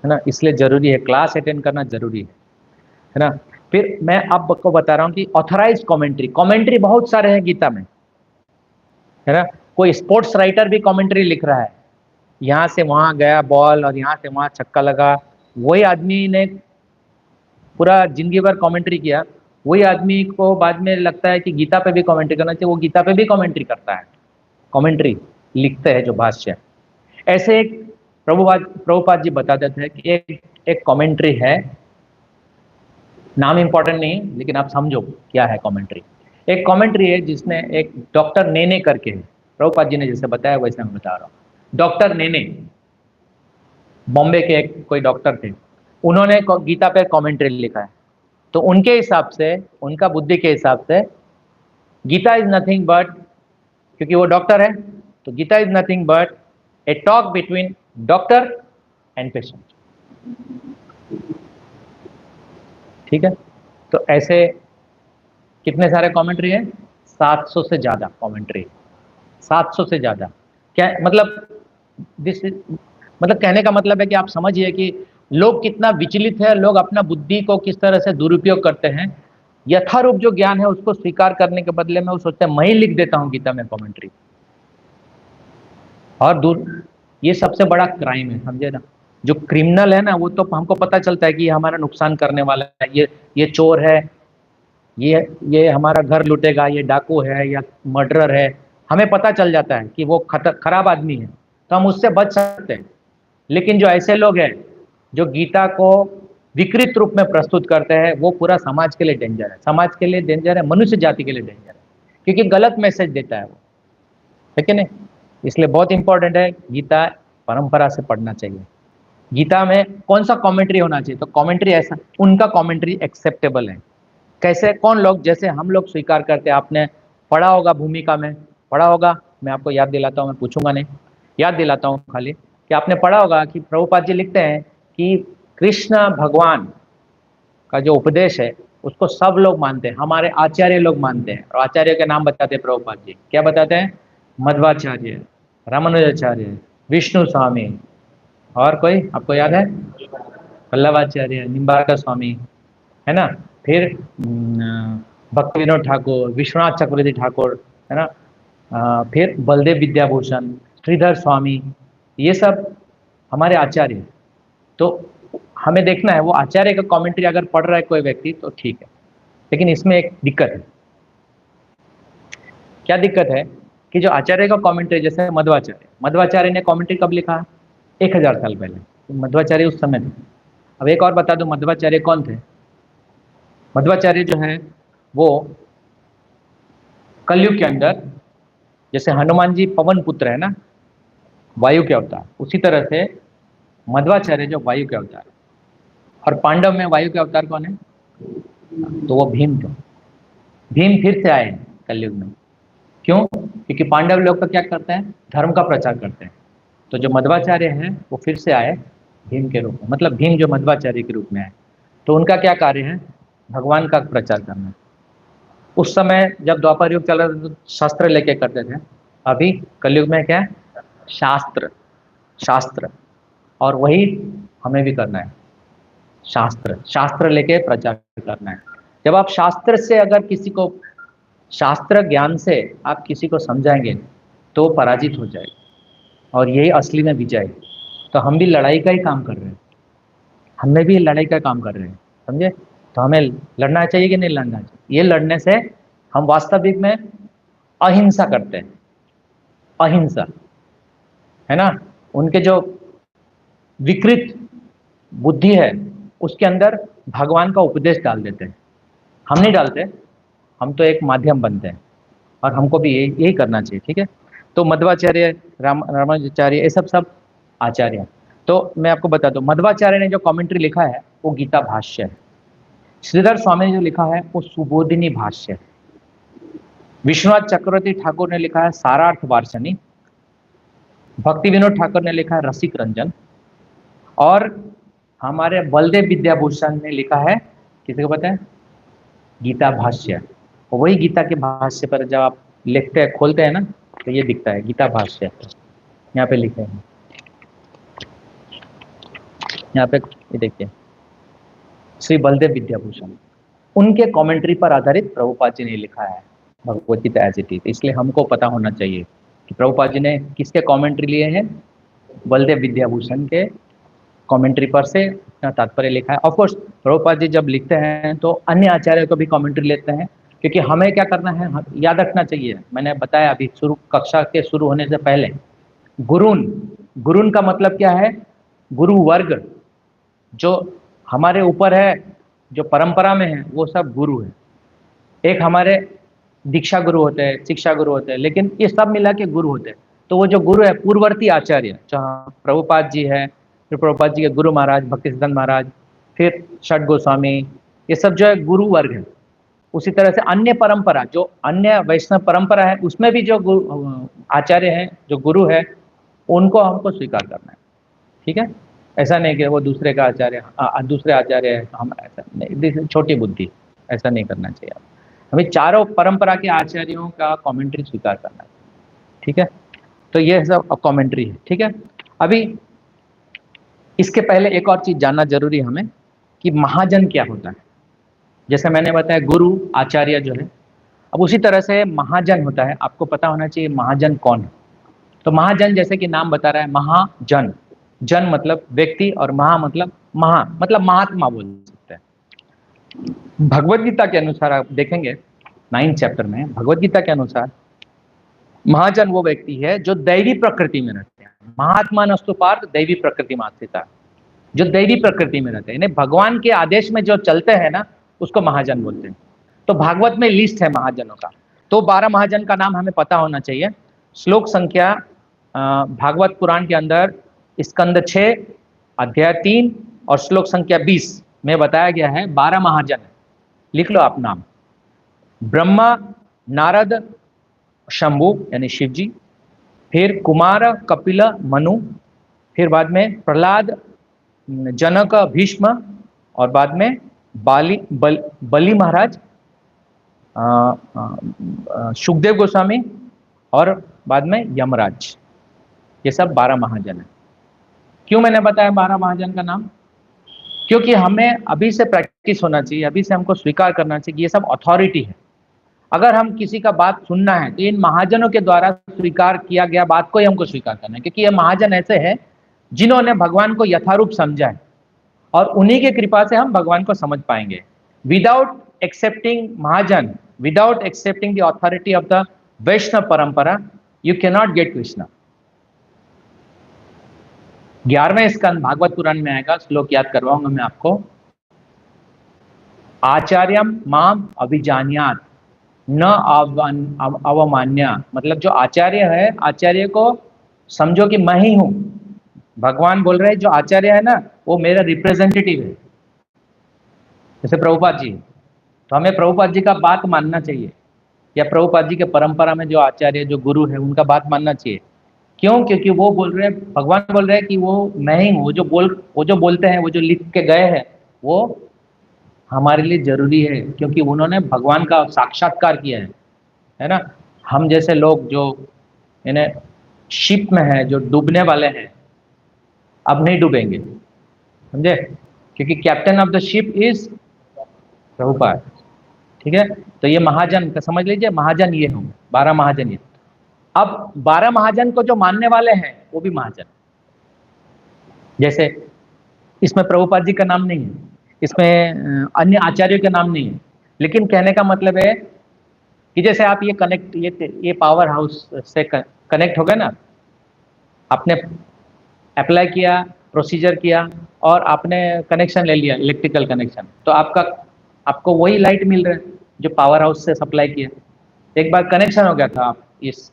है ना? इसलिए जरूरी है, क्लास अटेंड करना जरूरी है ना? फिर मैं आपको बता रहा हूँ कि ऑथराइज कमेंट्री, कमेंट्री बहुत सारे हैं गीता में, है ना? कोई स्पोर्ट्स राइटर भी कमेंट्री लिख रहा है, यहाँ से वहां गया बॉल और यहाँ से वहां छक्का लगा, वही आदमी ने पूरा जिंदगी भर कमेंट्री किया। वही आदमी को बाद में लगता है कि गीता पे भी कमेंट्री करना चाहिए, वो गीता पे भी कमेंट्री करता है, कमेंट्री लिखते हैं जो भाष्य। ऐसे एक प्रभुपाद जी बता देते हैं कि एक कमेंट्री है, नाम इंपॉर्टेंट नहीं, लेकिन आप समझो क्या है कमेंट्री। एक कमेंट्री है जिसने एक डॉक्टर नेने करके है, प्रभुपाद जी ने जैसे बताया वैसे मैं बता रहा हूँ। डॉक्टर नेने बॉम्बे के एक कोई डॉक्टर थे, उन्होंने गीता पे कमेंट्री लिखा है। तो उनके हिसाब से, उनका बुद्धि के हिसाब से, गीता इज नथिंग बट, क्योंकि वो डॉक्टर है, तो Gita is nothing but a talk between doctor and patient. ठीक है? तो ऐसे कितने सारे कमेंट्री है, 700 से ज्यादा कमेंट्री, 700 से ज्यादा। क्या मतलब, दिस मतलब कहने का मतलब है कि आप समझिए कि लोग कितना विचलित है, लोग अपना बुद्धि को किस तरह से दुरुपयोग करते हैं। यथारूप जो ज्ञान है उसको स्वीकार करने के बदले में वो सोचते हैं मैं ही लिख देता हूँ गीता में कमेंट्री, और दूर, ये सबसे बड़ा क्राइम है, समझे ना? जो क्रिमिनल है ना, वो तो हमको पता चलता है कि ये हमारा नुकसान करने वाला है, ये चोर है, ये हमारा घर लूटेगा, ये डाकू है या मर्डरर है, हमें पता चल जाता है कि वो खराब आदमी है, तो हम उससे बच सकते हैं। लेकिन जो ऐसे लोग हैं जो गीता को विकृत रूप में प्रस्तुत करते हैं, वो पूरा समाज के लिए डेंजर है, समाज के लिए डेंजर है, मनुष्य जाति के लिए डेंजर है, क्योंकि गलत मैसेज देता है वो, है कि नहीं? इसलिए बहुत इंपॉर्टेंट है, गीता परंपरा से पढ़ना चाहिए। गीता में कौन सा कमेंट्री होना चाहिए, तो कमेंट्री ऐसा, उनका कमेंट्री एक्सेप्टेबल है। कैसे, कौन लोग, जैसे हम लोग स्वीकार करते हैं, आपने पढ़ा होगा, भूमिका में पढ़ा होगा, मैं आपको याद दिलाता हूँ, मैं पूछूंगा नहीं, याद दिलाता हूँ खाली, कि आपने पढ़ा होगा कि प्रभुपाद जी लिखते हैं कि कृष्ण भगवान का जो उपदेश है उसको सब लोग मानते हैं, हमारे आचार्य लोग मानते हैं। और आचार्य के नाम बताते हैं प्रभुपाद जी, क्या बताते हैं? मध्वाचार्य, रामानुजाचार्य, विष्णु स्वामी, और कोई आपको याद है? वल्लभाचार्य, निम्बार्क स्वामी, है ना? फिर भक्ति विनोद ठाकुर, विश्वनाथ चक्रवर्ती ठाकुर, है ना? फिर बलदेव विद्याभूषण, श्रीधर स्वामी, ये सब हमारे आचार्य। तो हमें देखना है वो आचार्य का कमेंट्री अगर पढ़ रहा है कोई व्यक्ति तो ठीक है, लेकिन इसमें एक दिक्कत है। क्या दिक्कत है? कि जो आचार्य का कमेंट्री, जैसे मध्वाचार्य, मध्वाचार्य ने कमेंट्री कब लिखा? 1000 साल पहले। तो मध्वाचार्य उस समय थे। अब एक और बता दो, मध्वाचार्य कौन थे? मध्वाचार्य जो है वो कलयुग के अंदर, जैसे हनुमान जी पवन पुत्र है ना, वायु के अवतार, उसी तरह से मध्वाचार्य जो वायु के अवतार है। और पांडव में वायु के अवतार कौन है? तो वो भीम थे। भीम फिर से आए कलयुग में। क्यों? क्योंकि पांडव लोग तो क्या करते हैं? धर्म का प्रचार करते हैं। तो जो मध्वाचार्य हैं वो फिर से आए भीम के रूप में, मतलब भीम जो मध्वाचार्य के रूप में आए। तो उनका क्या कार्य है? भगवान का प्रचार करना। उस समय जब द्वापर युग चल रहा था तो शस्त्र लेके करते थे। अभी कलयुग में क्या है? शास्त्र। शास्त्र। और वही हमें भी करना है। शास्त्र, शास्त्र लेके प्रचार करना है। जब आप शास्त्र से, अगर किसी को शास्त्र ज्ञान से आप किसी को समझाएंगे तो पराजित हो जाएगा, और यही असली में विजय है। तो हम भी लड़ाई का ही काम कर रहे हैं, हमें भी लड़ाई का काम कर रहे हैं, समझे? तो हमें लड़ना चाहिए कि नहीं लड़ना चाहिए? ये लड़ने से हम वास्तविक में अहिंसा करते हैं। अहिंसा, है ना? उनके जो विकृत बुद्धि है उसके अंदर भगवान का उपदेश डाल देते हैं। हम नहीं डालते, हम तो एक माध्यम बनते हैं, और हमको भी यही करना चाहिए, ठीक है? तो मध्वाचार्य, रामानुजाचार्य, ये सब सब आचार्य हैं। तो मैं आपको बता दूं, मध्वाचार्य ने जो कमेंट्री लिखा है वो गीता भाष्य है। श्रीधर स्वामी ने जो लिखा है वो सुबोधिनी भाष्य है। विश्वनाथ चक्रवर्ती ठाकुर ने लिखा है सारार्थ वार्षणी। भक्ति विनोद ठाकुर ने लिखा है रसिक रंजन। और हमारे बलदेव विद्याभूषण ने लिखा है, किसी को पता है? गीता भाष्य। वही गीता के भाष्य पर जब आप लिखते हैं, खोलते हैं ना, तो ये दिखता है गीता भाष्य। यहाँ पे लिखे हैं, यहाँ पे ये देखिए, श्री बलदेव विद्याभूषण, उनके कमेंट्री पर आधारित प्रभुपाद जी ने लिखा है Bhagavad Gita as it is. इसलिए हमको पता होना चाहिए कि प्रभुपाद जी ने किसके कमेंट्री लिए हैं? बलदेव विद्याभूषण के कमेंट्री पर से तात्पर्य लिखा है। ऑफकोर्स प्रभुपाद जी जब लिखते हैं तो अन्य आचार्य को भी कमेंट्री लेते हैं, क्योंकि हमें क्या करना है, याद रखना चाहिए। मैंने बताया अभी कक्षा के शुरू होने से पहले, गुरुन, गुरुन का मतलब क्या है? गुरु वर्ग जो हमारे ऊपर है, जो परंपरा में है, वो सब गुरु है। एक हमारे दीक्षा गुरु होते हैं, शिक्षा गुरु होते हैं, लेकिन ये सब मिला के गुरु होते हैं। तो वो जो गुरु है, पूर्ववर्ती आचार्य, जहाँ प्रभुपाद जी है, फिर प्रभुपाद जी के गुरु महाराज भक्ति सिद्धांत महाराज, फिर षट गोस्वामी, ये सब जो है गुरु वर्ग है। उसी तरह से अन्य परंपरा, जो अन्य वैष्णव परंपरा है, उसमें भी जो आचार्य हैं, जो गुरु है, उनको हमको स्वीकार करना है, ठीक है? ऐसा नहीं कि वो दूसरे का आचार्य, दूसरे आचार्य है, हम ऐसा नहीं, छोटी बुद्धि, ऐसा नहीं करना चाहिए। हमें चारों परंपरा के आचार्यों का कमेंट्री स्वीकार करना है, ठीक है? तो ये सब कमेंट्री है, ठीक है? अभी इसके पहले एक और चीज जानना जरूरी है हमें, कि महाजन क्या होता है। जैसे मैंने बताया गुरु आचार्य जो है, अब उसी तरह से महाजन होता है। आपको पता होना चाहिए महाजन कौन है। तो महाजन, जैसे कि नाम बता रहा है, महाजन, जन मतलब व्यक्ति, और महा मतलब मतलब महात्मा बोल सकते हैं। भगवत गीता के अनुसार आप देखेंगे 9th चैप्टर में, भगवत गीता के अनुसार महाजन वो व्यक्ति है जो दैवी प्रकृति में रहते हैं। महात्मा नस्तु पार्थ दैवी प्रकृति में स्थिता, जो दैवी प्रकृति में रहते हैं, भगवान के आदेश में जो चलते हैं ना, उसको महाजन बोलते हैं। तो भागवत में लिस्ट है महाजनों का। तो 12 महाजन का नाम हमें पता होना चाहिए। श्लोक संख्या भागवत पुराण के अंदर स्कंद 6 अध्याय 3 और श्लोक संख्या 20 में बताया गया है 12 महाजन। लिख लो आप नाम। ब्रह्मा, नारद, शंभु यानी शिव जी, फिर कुमार, कपिल, मनु, फिर बाद में प्रहलाद, जनक, भीष्म, और बाद में बलि महाराज, सुखदेव गोस्वामी, और बाद में यमराज। ये सब 12 महाजन है। क्यों मैंने बताया 12 महाजन का नाम? क्योंकि हमें अभी से प्रैक्टिस होना चाहिए, अभी से हमको स्वीकार करना चाहिए कि ये सब अथॉरिटी है। अगर हम किसी का बात सुनना है तो इन महाजनों के द्वारा स्वीकार किया गया बात को ही हमको स्वीकार करना है, क्योंकि ये महाजन ऐसे हैं जिन्होंने भगवान को यथारूप समझा है, और उन्हीं की कृपा से हम भगवान को समझ पाएंगे। Without accepting mahajan, without accepting the authority of the Vaishnava parampara, you can not get Krishna. 11वें स्कंद भागवत पुराण में आएगा, श्लोक याद करवाऊंगा मैं आपको। आचार्यम माम अभिजान्यात न अवमान्या, मतलब जो आचार्य है, आचार्य को समझो कि मैं ही हूं। भगवान बोल रहे हैं जो आचार्य है ना, वो मेरा रिप्रेजेंटेटिव है, जैसे प्रभुपाद जी। तो हमें प्रभुपाद जी का बात मानना चाहिए, या प्रभुपाद जी के परंपरा में जो आचार्य जो गुरु है उनका बात मानना चाहिए। क्यों? क्योंकि वो बोल रहे हैं, भगवान बोल रहे हैं कि वो मैं ही हूँ। वो जो बोलते हैं, वो जो लिख के गए हैं, वो हमारे लिए जरूरी है, क्योंकि उन्होंने भगवान का साक्षात्कार किया है ना। हम जैसे लोग जो इन्हें शिप में है, जो डूबने वाले हैं, अब नहीं डूबेंगे, समझे? क्योंकि captain of the ship is Prabhupada. ठीक है, तो ये महाजन का समझ लीजिए, महाजन ये होंगे, 12 महाजन ये। अब 12 महाजन को जो मानने वाले हैं वो भी महाजन, जैसे इसमें प्रभुपाद जी का नाम नहीं है, इसमें अन्य आचार्यों के नाम नहीं है, लेकिन कहने का मतलब है कि जैसे आप ये कनेक्ट, ये पावर हाउस से कनेक्ट हो गए ना, आपने अप्लाई किया, प्रोसीजर किया, और आपने कनेक्शन ले लिया, इलेक्ट्रिकल कनेक्शन, तो आपको वही लाइट मिल रहा है जो पावर हाउस से सप्लाई किया। एक बार कनेक्शन हो गया था, आप इस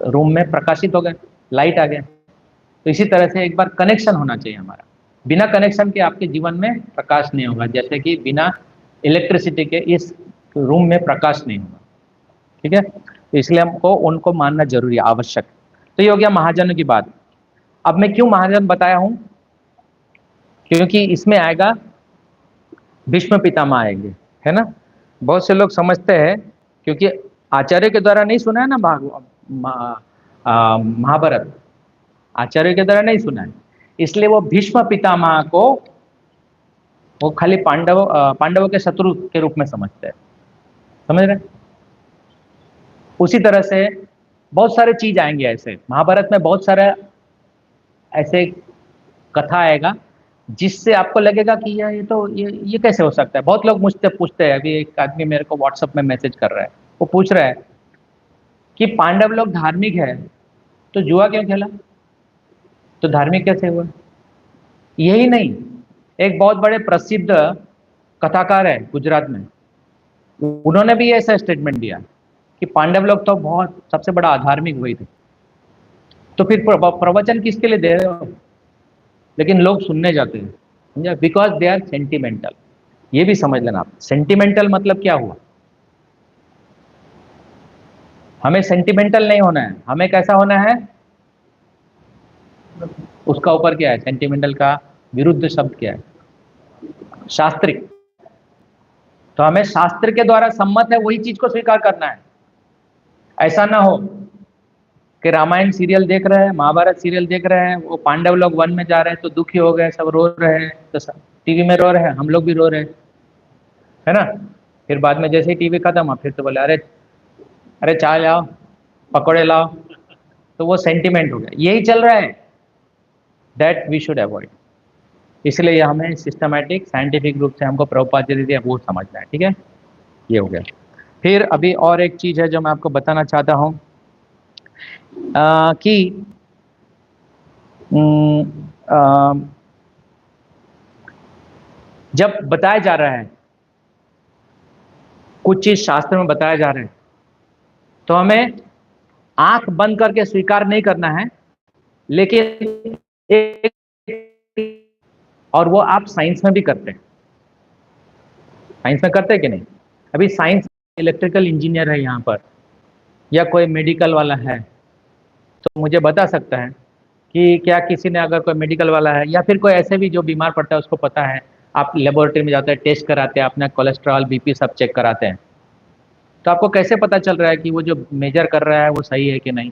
रूम में प्रकाशित हो गए, लाइट आ गया। तो इसी तरह से एक बार कनेक्शन होना चाहिए हमारा। बिना कनेक्शन के आपके जीवन में प्रकाश नहीं होगा, जैसे कि बिना इलेक्ट्रिसिटी के इस रूम में प्रकाश नहीं होगा। ठीक है, तो इसलिए हमको उनको मानना जरूरी है, आवश्यक। तो ये हो गया महाजनों की बात। अब मैं क्यों महाजन बताया हूं? क्योंकि इसमें आएगा भीष्म पितामह आएंगे, है ना। बहुत से लोग समझते हैं, क्योंकि आचार्य के द्वारा नहीं सुना है ना महाभारत, आचार्य के द्वारा नहीं सुना है, इसलिए वो भीष्म पितामह को वो खाली पांडवों के शत्रु के रूप में समझते हैं, समझ रहे? उसी तरह से बहुत सारे चीज आएंगे ऐसे, महाभारत में बहुत सारे ऐसे कथा आएगा जिससे आपको लगेगा कि ये तो ये कैसे हो सकता है। बहुत लोग मुझसे पूछते हैं, अभी एक आदमी मेरे को व्हाट्सएप में मैसेज कर रहा है, वो पूछ रहा है कि पांडव लोग धार्मिक है तो जुआ क्यों खेला, तो धार्मिक कैसे हुआ? यही नहीं, एक बहुत बड़े प्रसिद्ध कथाकार है गुजरात में, उन्होंने भी ऐसा स्टेटमेंट दिया कि पांडव लोग तो बहुत सबसे बड़ा अधार्मिक वही थे। तो फिर प्रवचन किसके लिए दे रहे हो? लेकिन लोग सुनने जाते हैं, समझा, बिकॉज दे आर सेंटिमेंटल। ये भी समझ लेना आप, सेंटिमेंटल मतलब क्या हुआ। हमें सेंटिमेंटल नहीं होना है, हमें कैसा होना है, उसका ऊपर क्या है, सेंटिमेंटल का विरुद्ध शब्द क्या है, शास्त्रिक। तो हमें शास्त्र के द्वारा सम्मत है वही चीज को स्वीकार करना है। ऐसा ना हो कि रामायण सीरियल देख रहे हैं, महाभारत सीरियल देख रहे हैं, वो पांडव लोग वन में जा रहे हैं तो दुखी हो गए, सब रो रहे हैं, तो टीवी में रो रहे हैं, हम लोग भी रो रहे हैं, है ना। फिर बाद में जैसे ही टीवी खत्म हुआ, फिर तो बोले अरे अरे चाय लाओ, पकौड़े लाओ, तो वो सेंटिमेंट हो गया। यही चल रहा है, दैट वी शुड अवॉइड। इसलिए हमें सिस्टमैटिक साइंटिफिक रूप से हमको प्रभुपाद जी दिया वो समझना है। ठीक है, ये हो गया। फिर अभी और एक चीज है जो मैं आपको बताना चाहता हूँ कि जब बताया जा रहा है कुछ चीज, शास्त्र में बताया जा रहा है, तो हमें आंख बंद करके स्वीकार नहीं करना है, लेकिन और वो आप साइंस में भी करते हैं। साइंस में करते हैं कि नहीं? अभी साइंस इलेक्ट्रिकल इंजीनियर है यहाँ पर, या कोई मेडिकल वाला है, तो मुझे बता सकता है कि क्या किसी ने, अगर कोई मेडिकल वाला है या फिर कोई ऐसे भी जो बीमार पड़ता है उसको पता है, आप लेबोरेटरी में जाते हैं, टेस्ट कराते हैं, अपना कोलेस्ट्रॉल बीपी सब चेक कराते हैं, तो आपको कैसे पता चल रहा है कि वो जो मेजर कर रहा है वो सही है कि नहीं?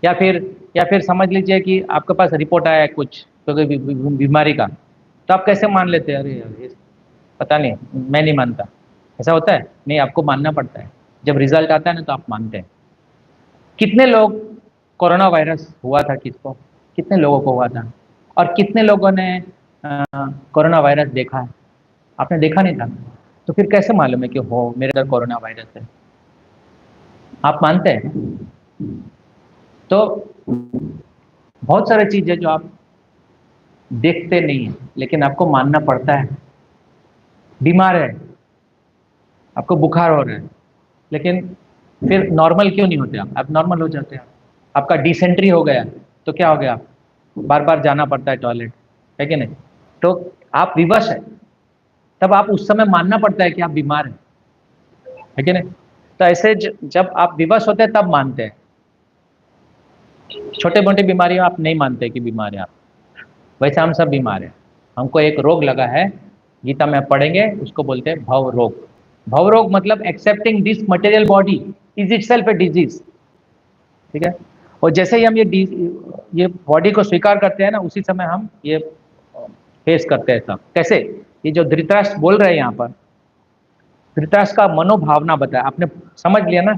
या फिर समझ लीजिए कि आपके पास रिपोर्ट आया है कुछ तो बीमारी का, तो आप कैसे मान लेते हैं, अरे यार पता नहीं, मैं नहीं मानता। ऐसा होता है? नहीं, आपको मानना पड़ता है। जब रिजल्ट आता है ना तो आप मानते हैं। कितने लोग कोरोना वायरस हुआ था, किसको, कितने लोगों को हुआ था, और कितने लोगों ने कोरोना वायरस देखा है? आपने देखा नहीं था, तो फिर कैसे मालूम है कि हो मेरे अंदर कोरोना वायरस है? आप मानते हैं? तो बहुत सारी चीजें जो आप देखते नहीं है लेकिन आपको मानना पड़ता है। बीमार है, आपको बुखार हो रहा है, लेकिन फिर नॉर्मल क्यों नहीं होते आप नॉर्मल हो जाते हैं। आपका डिसेंट्री हो गया तो क्या हो गया, बार बार जाना पड़ता है टॉयलेट, है कि नहीं। तो आप विवश है, तब आप उस समय मानना पड़ता है कि आप बीमार हैं, है कि नहीं। तो ऐसे जब आप विवश होते हैं तब मानते हैं। छोटे मोटे बीमारियों आप नहीं मानते कि बीमार है आप। वैसे हम सब बीमार हैं। हमको एक रोग लगा है, गीता में पढ़ेंगे, उसको बोलते हैं भव रोग। भव रोग मतलब accepting this material body is itself a disease, ठीक है। और जैसे ही हम ये बॉडी को स्वीकार करते हैं ना, उसी समय हम ये फेस करते हैं सब। कैसे, ये जो धृतराष्ट्र बोल रहे हैं यहाँ पर, धृतराष्ट्र का मनोभावना बताया आपने, समझ लिया ना।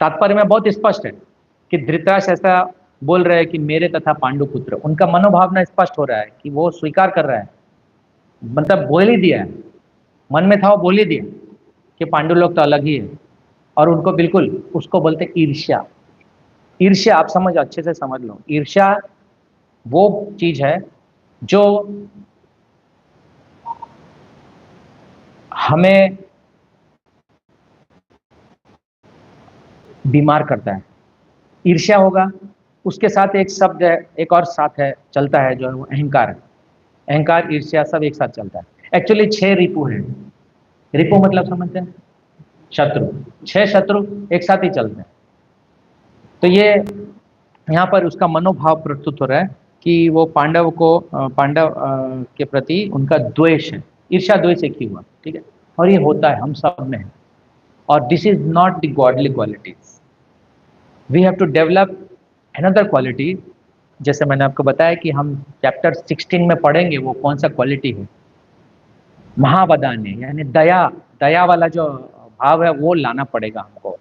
तात्पर्य में बहुत स्पष्ट है कि धृतराष्ट्र ऐसा बोल रहे हैं कि मेरे तथा पांडु पुत्र, उनका मनोभावना स्पष्ट हो रहा है कि वो स्वीकार कर रहा है, मतलब बोल ही दिया है, मन में था वो बोल ही दिया कि पांडु लोग तो अलग ही है। और उनको बिल्कुल, उसको बोलते ईर्ष्या। ईर्ष्या आप समझ, अच्छे से समझ लो, ईर्ष्या वो चीज है जो हमें बीमार करता है। ईर्ष्या होगा, उसके साथ एक शब्द है, एक और साथ है, चलता है, जो है वो अहंकार है। अहंकार, ईर्ष्या सब एक साथ चलता है। एक्चुअली 6 रिपु है। रिपु मतलब समझते हैं, शत्रु। 6 शत्रु एक साथ ही चलते हैं। तो ये यहाँ पर उसका मनोभाव प्रस्तुत हो रहा है कि वो पांडव को, पांडव के प्रति उनका द्वेष है। ईर्ष्या द्वेष एक ही हुआ, ठीक है। और ये होता है, हम सब में है। और this is not the godly qualities. We have to develop another quality. जैसे मैंने आपको बताया कि हम चैप्टर 16 में पढ़ेंगे वो कौन सा क्वालिटी है, महावदान्य, यानी दया। दया वाला जो भाव है वो लाना पड़ेगा हमको,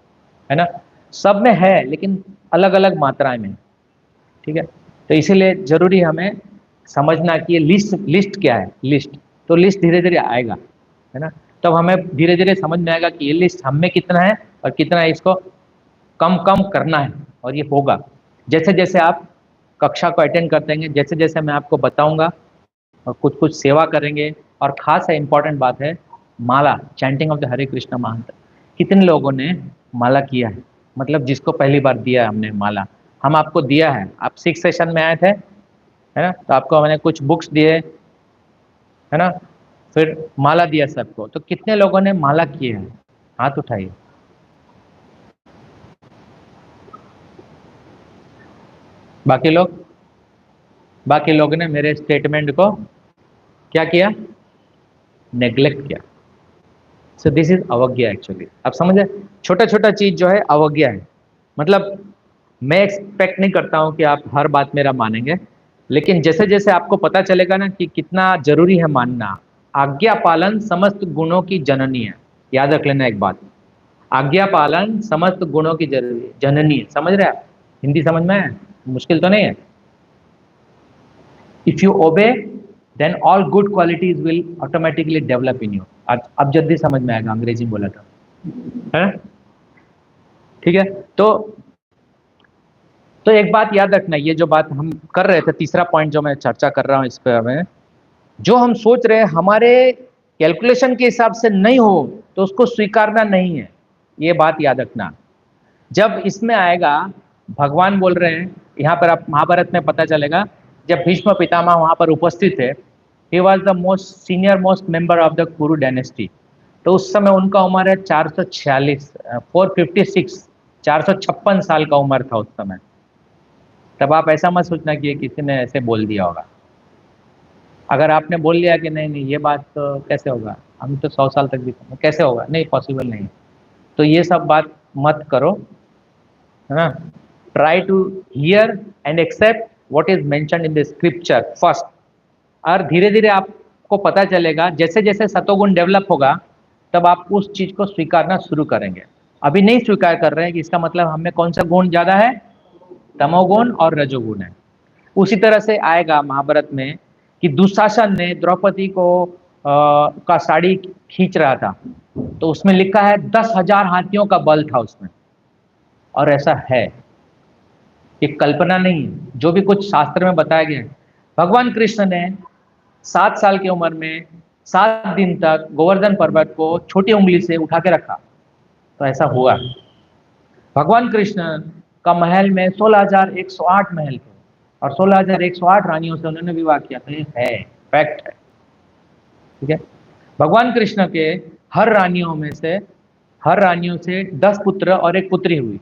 है ना। सब में है लेकिन अलग अलग मात्राएं में, ठीक है। तो इसीलिए जरूरी हमें समझना कि ये लिस्ट लिस्ट क्या है, लिस्ट। तो लिस्ट धीरे धीरे आएगा, है ना। तब हमें धीरे धीरे समझ में आएगा कि ये लिस्ट हम में कितना है और कितना है इसको कम कम करना है। और ये होगा जैसे जैसे आप कक्षा को अटेंड करते हैं, जैसे जैसे मैं आपको बताऊंगा, और कुछ कुछ सेवा करेंगे। और खास है, इंपॉर्टेंट बात है, माला, चैंटिंग ऑफ द हरे कृष्ण महामंत्र। कितने लोगों ने माला किया है, मतलब जिसको पहली बार दिया है हमने माला, हम आपको दिया है। आप 6 सेशन में आए थे, है ना, तो आपको मैंने कुछ बुक्स दिए, है ना, फिर माला दिया सबको। तो कितने लोगों ने माला किए हैं, हाथ उठाइए। बाकी लोग, बाकी लोग ने मेरे स्टेटमेंट को क्या किया, नेग्लेक्ट किया। सो दिस इज अवज्ञा एक्चुअली। आप समझे, छोटा छोटा चीज जो है अवज्ञा है। मतलब मैं एक्सपेक्ट नहीं करता हूं कि आप हर बात मेरा मानेंगे, लेकिन जैसे जैसे आपको पता चलेगा ना कि कितना जरूरी है मानना। आज्ञा पालन समस्त गुणों की जननी है, याद रख लेना एक बात। आज्ञा पालन समस्त गुणों की जननी है। समझ रहे आप, हिंदी समझ में है, मुश्किल तो नहीं है। If you obey then all good qualities will automatically develop in you. अब जल्दी समझ में आएगा, अंग्रेजी में बोला था, है ना? ठीक है। तो एक बात याद रखना, ये जो बात हम कर रहे थे, तीसरा पॉइंट जो मैं चर्चा कर रहा हूं इस पे, हमें जो हम सोच रहे हैं हमारे कैलकुलेशन के हिसाब से नहीं हो तो उसको स्वीकारना नहीं है। ये बात याद रखना। जब इसमें आएगा, भगवान बोल रहे हैं यहाँ पर, आप महाभारत में पता चलेगा, जब भीष्म पितामह वहां पर उपस्थित थे, he was the most senior most member of the कुरु डायनेस्टी। तो उस समय उनका उम्र है 446, 456, 456 साल का उम्र था उस समय। तब आप ऐसा मत सोचना कि ये किसी ने ऐसे बोल दिया होगा। अगर आपने बोल लिया कि नहीं नहीं ये बात तो कैसे होगा, हम तो 100 साल तक भी, कैसे होगा, नहीं पॉसिबल नहीं, तो ये सब बात मत करो, है ना। Try to hear and accept what is mentioned in the scripture first. और धीरे धीरे आपको पता चलेगा, जैसे जैसे सतोगुण डेवलप होगा तब आप उस चीज को स्वीकारना शुरू करेंगे। अभी नहीं स्वीकार कर रहे हैं कि इसका मतलब हमें कौन सा गुण ज्यादा है, तमोगुण और रजोगुण है। उसी तरह से आएगा महाभारत में कि दुशासन ने द्रौपदी को का साड़ी खींच रहा था, तो उसमें लिखा है 10,000 हाथियों का बल था उसमें। और ऐसा है, ये कल्पना नहीं है, जो भी कुछ शास्त्र में बताया गया है। भगवान कृष्ण ने 7 साल की उम्र में 7 दिन तक गोवर्धन पर्वत को छोटी उंगली से उठा के रखा, तो ऐसा हुआ। भगवान कृष्ण का महल में 16,108 महल थे और 16,108 रानियों से उन्होंने विवाह किया, तो ये है, फैक्ट है। ठीक है। भगवान कृष्ण के हर रानियों से 10 पुत्र और एक पुत्री हुई,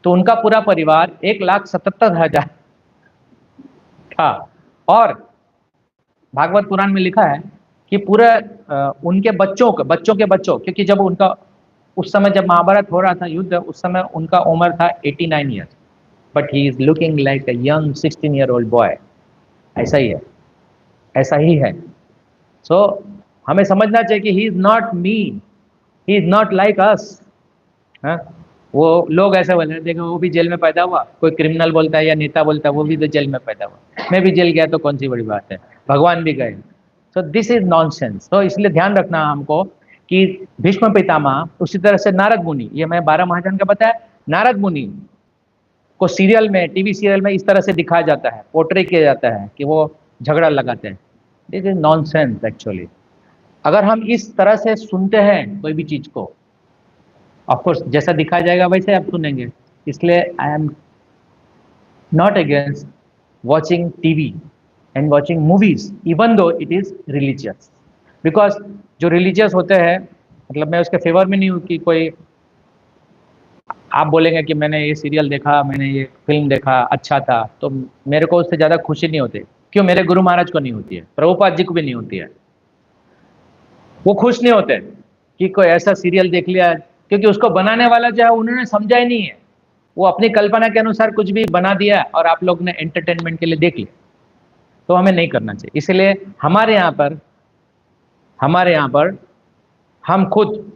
तो उनका पूरा परिवार 1,77,000 था। और भागवत पुराण में लिखा है कि पूरे उनके बच्चों के बच्चों, क्योंकि जब उनका उस समय जब महाभारत हो रहा था युद्ध, उस समय उनका उम्र था 89 years, but he is looking like a young 16-year-old boy. ऐसा ही है, ऐसा ही है। सो हमें समझना चाहिए कि he is not me, he is not like us. वो लोग ऐसे बोलते हैं, देखो वो भी जेल में पैदा हुआ, कोई क्रिमिनल बोलता है या नेता बोलता है वो भी तो जेल में पैदा हुआ, मैं भी जेल गया तो कौन सी बड़ी बात है, भगवान भी गए। So this is nonsense. तो इसलिए ध्यान रखना हमको कि भीष्म पितामह, उसी तरह से नारद मुनि, ये मैं 12 महाजन का बताया, नारद मुनि को सीरियल में, टीवी सीरियल में इस तरह से दिखाया जाता है, पोर्ट्रे किया जाता है कि वो झगड़ा लगाते हैं। This is nonsense actually. अगर हम इस तरह से सुनते हैं कोई भी चीज को, ऑफकोर्स जैसा दिखाया जाएगा वैसे आप सुनेंगे। इसलिए I am not against watching TV and watching movies even though it is religious, because जो रिलीजियस होते हैं, मतलब मैं उसके फेवर में नहीं हूँ कि कोई आप बोलेंगे कि मैंने ये सीरियल देखा, मैंने ये फिल्म देखा, अच्छा था, तो मेरे को उससे ज़्यादा खुशी नहीं होती। क्यों? मेरे गुरु महाराज को नहीं होती है, प्रभुपाद जी को भी नहीं होती है। वो खुश नहीं होते कि कोई ऐसा सीरियल देख लिया, क्योंकि उसको बनाने वाला जो है उन्होंने समझा ही नहीं है, वो अपनी कल्पना के अनुसार कुछ भी बना दिया और आप लोग ने एंटरटेनमेंट के लिए देख लिया। तो हमें नहीं करना चाहिए। इसलिए हमारे यहाँ पर हम खुद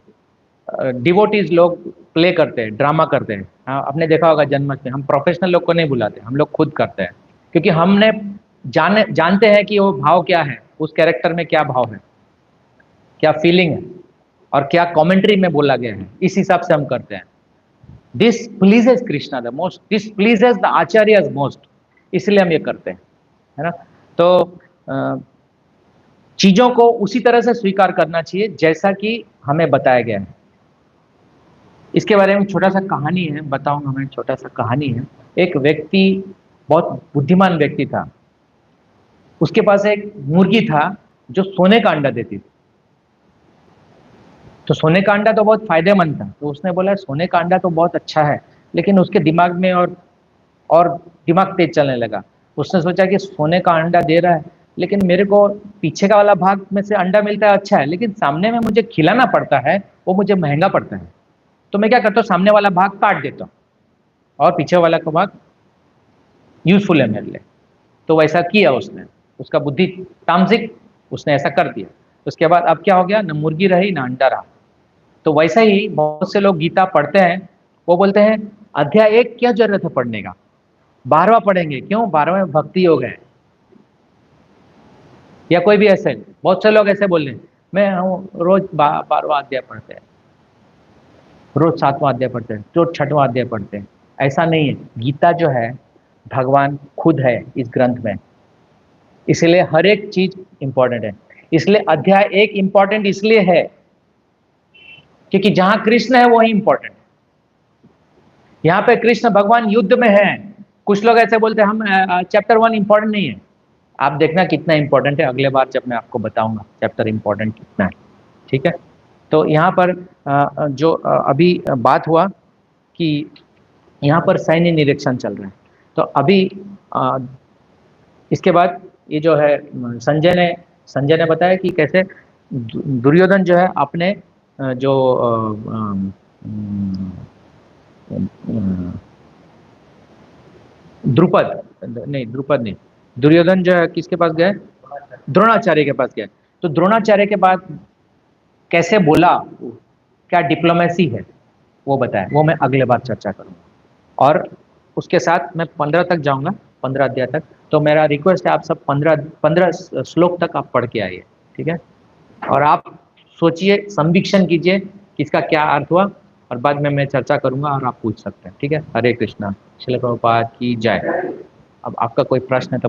डिवोटीज लोग प्ले करते हैं, ड्रामा करते हैं। हाँ, आपने देखा होगा जन्माष्टमी, हम प्रोफेशनल लोग को नहीं बुलाते, हम लोग खुद करते हैं, क्योंकि हमने जानते हैं कि वो भाव क्या है, उस कैरेक्टर में क्या भाव है, क्या फीलिंग है और क्या कमेंट्री में बोला गया है, इस हिसाब से हम करते हैं। This pleases Krishna the most, this pleases the Acharya most, इसलिए हम ये करते हैं, है ना। तो चीजों को उसी तरह से स्वीकार करना चाहिए जैसा कि हमें बताया गया है। इसके बारे में छोटा सा कहानी है, बताऊंगा मैं, छोटा सा कहानी है। एक व्यक्ति, बहुत बुद्धिमान व्यक्ति था, उसके पास एक मुर्गी था जो सोने का अंडा देती थी। तो सोने का अंडा तो बहुत फायदेमंद था, तो उसने बोला सोने का अंडा तो बहुत अच्छा है, लेकिन उसके दिमाग में और दिमाग तेज चलने लगा। उसने सोचा कि सोने का अंडा दे रहा है, लेकिन मेरे को पीछे का वाला भाग में से अंडा मिलता है, अच्छा है, लेकिन सामने में मुझे खिलाना पड़ता है, वो मुझे महंगा पड़ता है। तो मैं क्या करता हूँ, सामने वाला भाग काट देता हूँ और पीछे वाला का भाग यूजफुल है मेरे लिए। तो वैसा किया उसने, उसका बुद्धि तामसिक, उसने ऐसा कर दिया। उसके बाद अब क्या हो गया, न मुर्गी रही ना अंडा रहा। तो वैसा ही बहुत से लोग गीता पढ़ते हैं, वो बोलते हैं अध्याय 1 क्या जरूरत है पढ़ने का, 12वां पढ़ेंगे, क्यों? 12वें में भक्ति योग है। या कोई भी ऐसे, बहुत से लोग ऐसे बोल रहे हैं, मैं रोज 12वां अध्याय पढ़ते हैं, रोज 7वां अध्याय पढ़ते हैं, रोज 6वां अध्याय पढ़ते हैं। ऐसा नहीं है। गीता जो है भगवान खुद है इस ग्रंथ में, इसलिए हर एक चीज इंपॉर्टेंट है। इसलिए अध्याय 1 इंपॉर्टेंट इसलिए है क्योंकि जहां कृष्ण है वही इंपॉर्टेंट। यहाँ पे कृष्ण भगवान युद्ध में है। कुछ लोग ऐसे बोलते हैं हम चैप्टर 1 इंपॉर्टेंट नहीं है। आप देखना कितना इंपॉर्टेंट है, अगले बार जब मैं आपको बताऊंगा चैप्टर इंपॉर्टेंट कितना है। ठीक है। तो यहाँ पर जो अभी बात हुआ कि यहाँ पर सैन्य निरीक्षण चल रहा है, तो अभी इसके बाद ये जो है संजय ने बताया कि कैसे दुर्योधन जो है अपने जो द्रुपद नहीं, दुर्योधन जो है किसके पास गए? द्रोणाचार्य के पास गए। तो द्रोणाचार्य के बाद कैसे बोला, क्या डिप्लोमेसी है, वो बताया, वो मैं अगले बार चर्चा करूंगा। और उसके साथ मैं 15 तक जाऊंगा, 15 अध्याय तक। तो मेरा रिक्वेस्ट है आप सब 15 श्लोक तक आप पढ़ के आइए। ठीक है। और आप सोचिए, संवीक्षण कीजिए कि इसका क्या अर्थ हुआ, और बाद में मैं चर्चा करूंगा और आप पूछ सकते हैं, ठीक है। हरे कृष्णा। श्रील प्रभुपाद की जय। अब आपका कोई प्रश्न है तो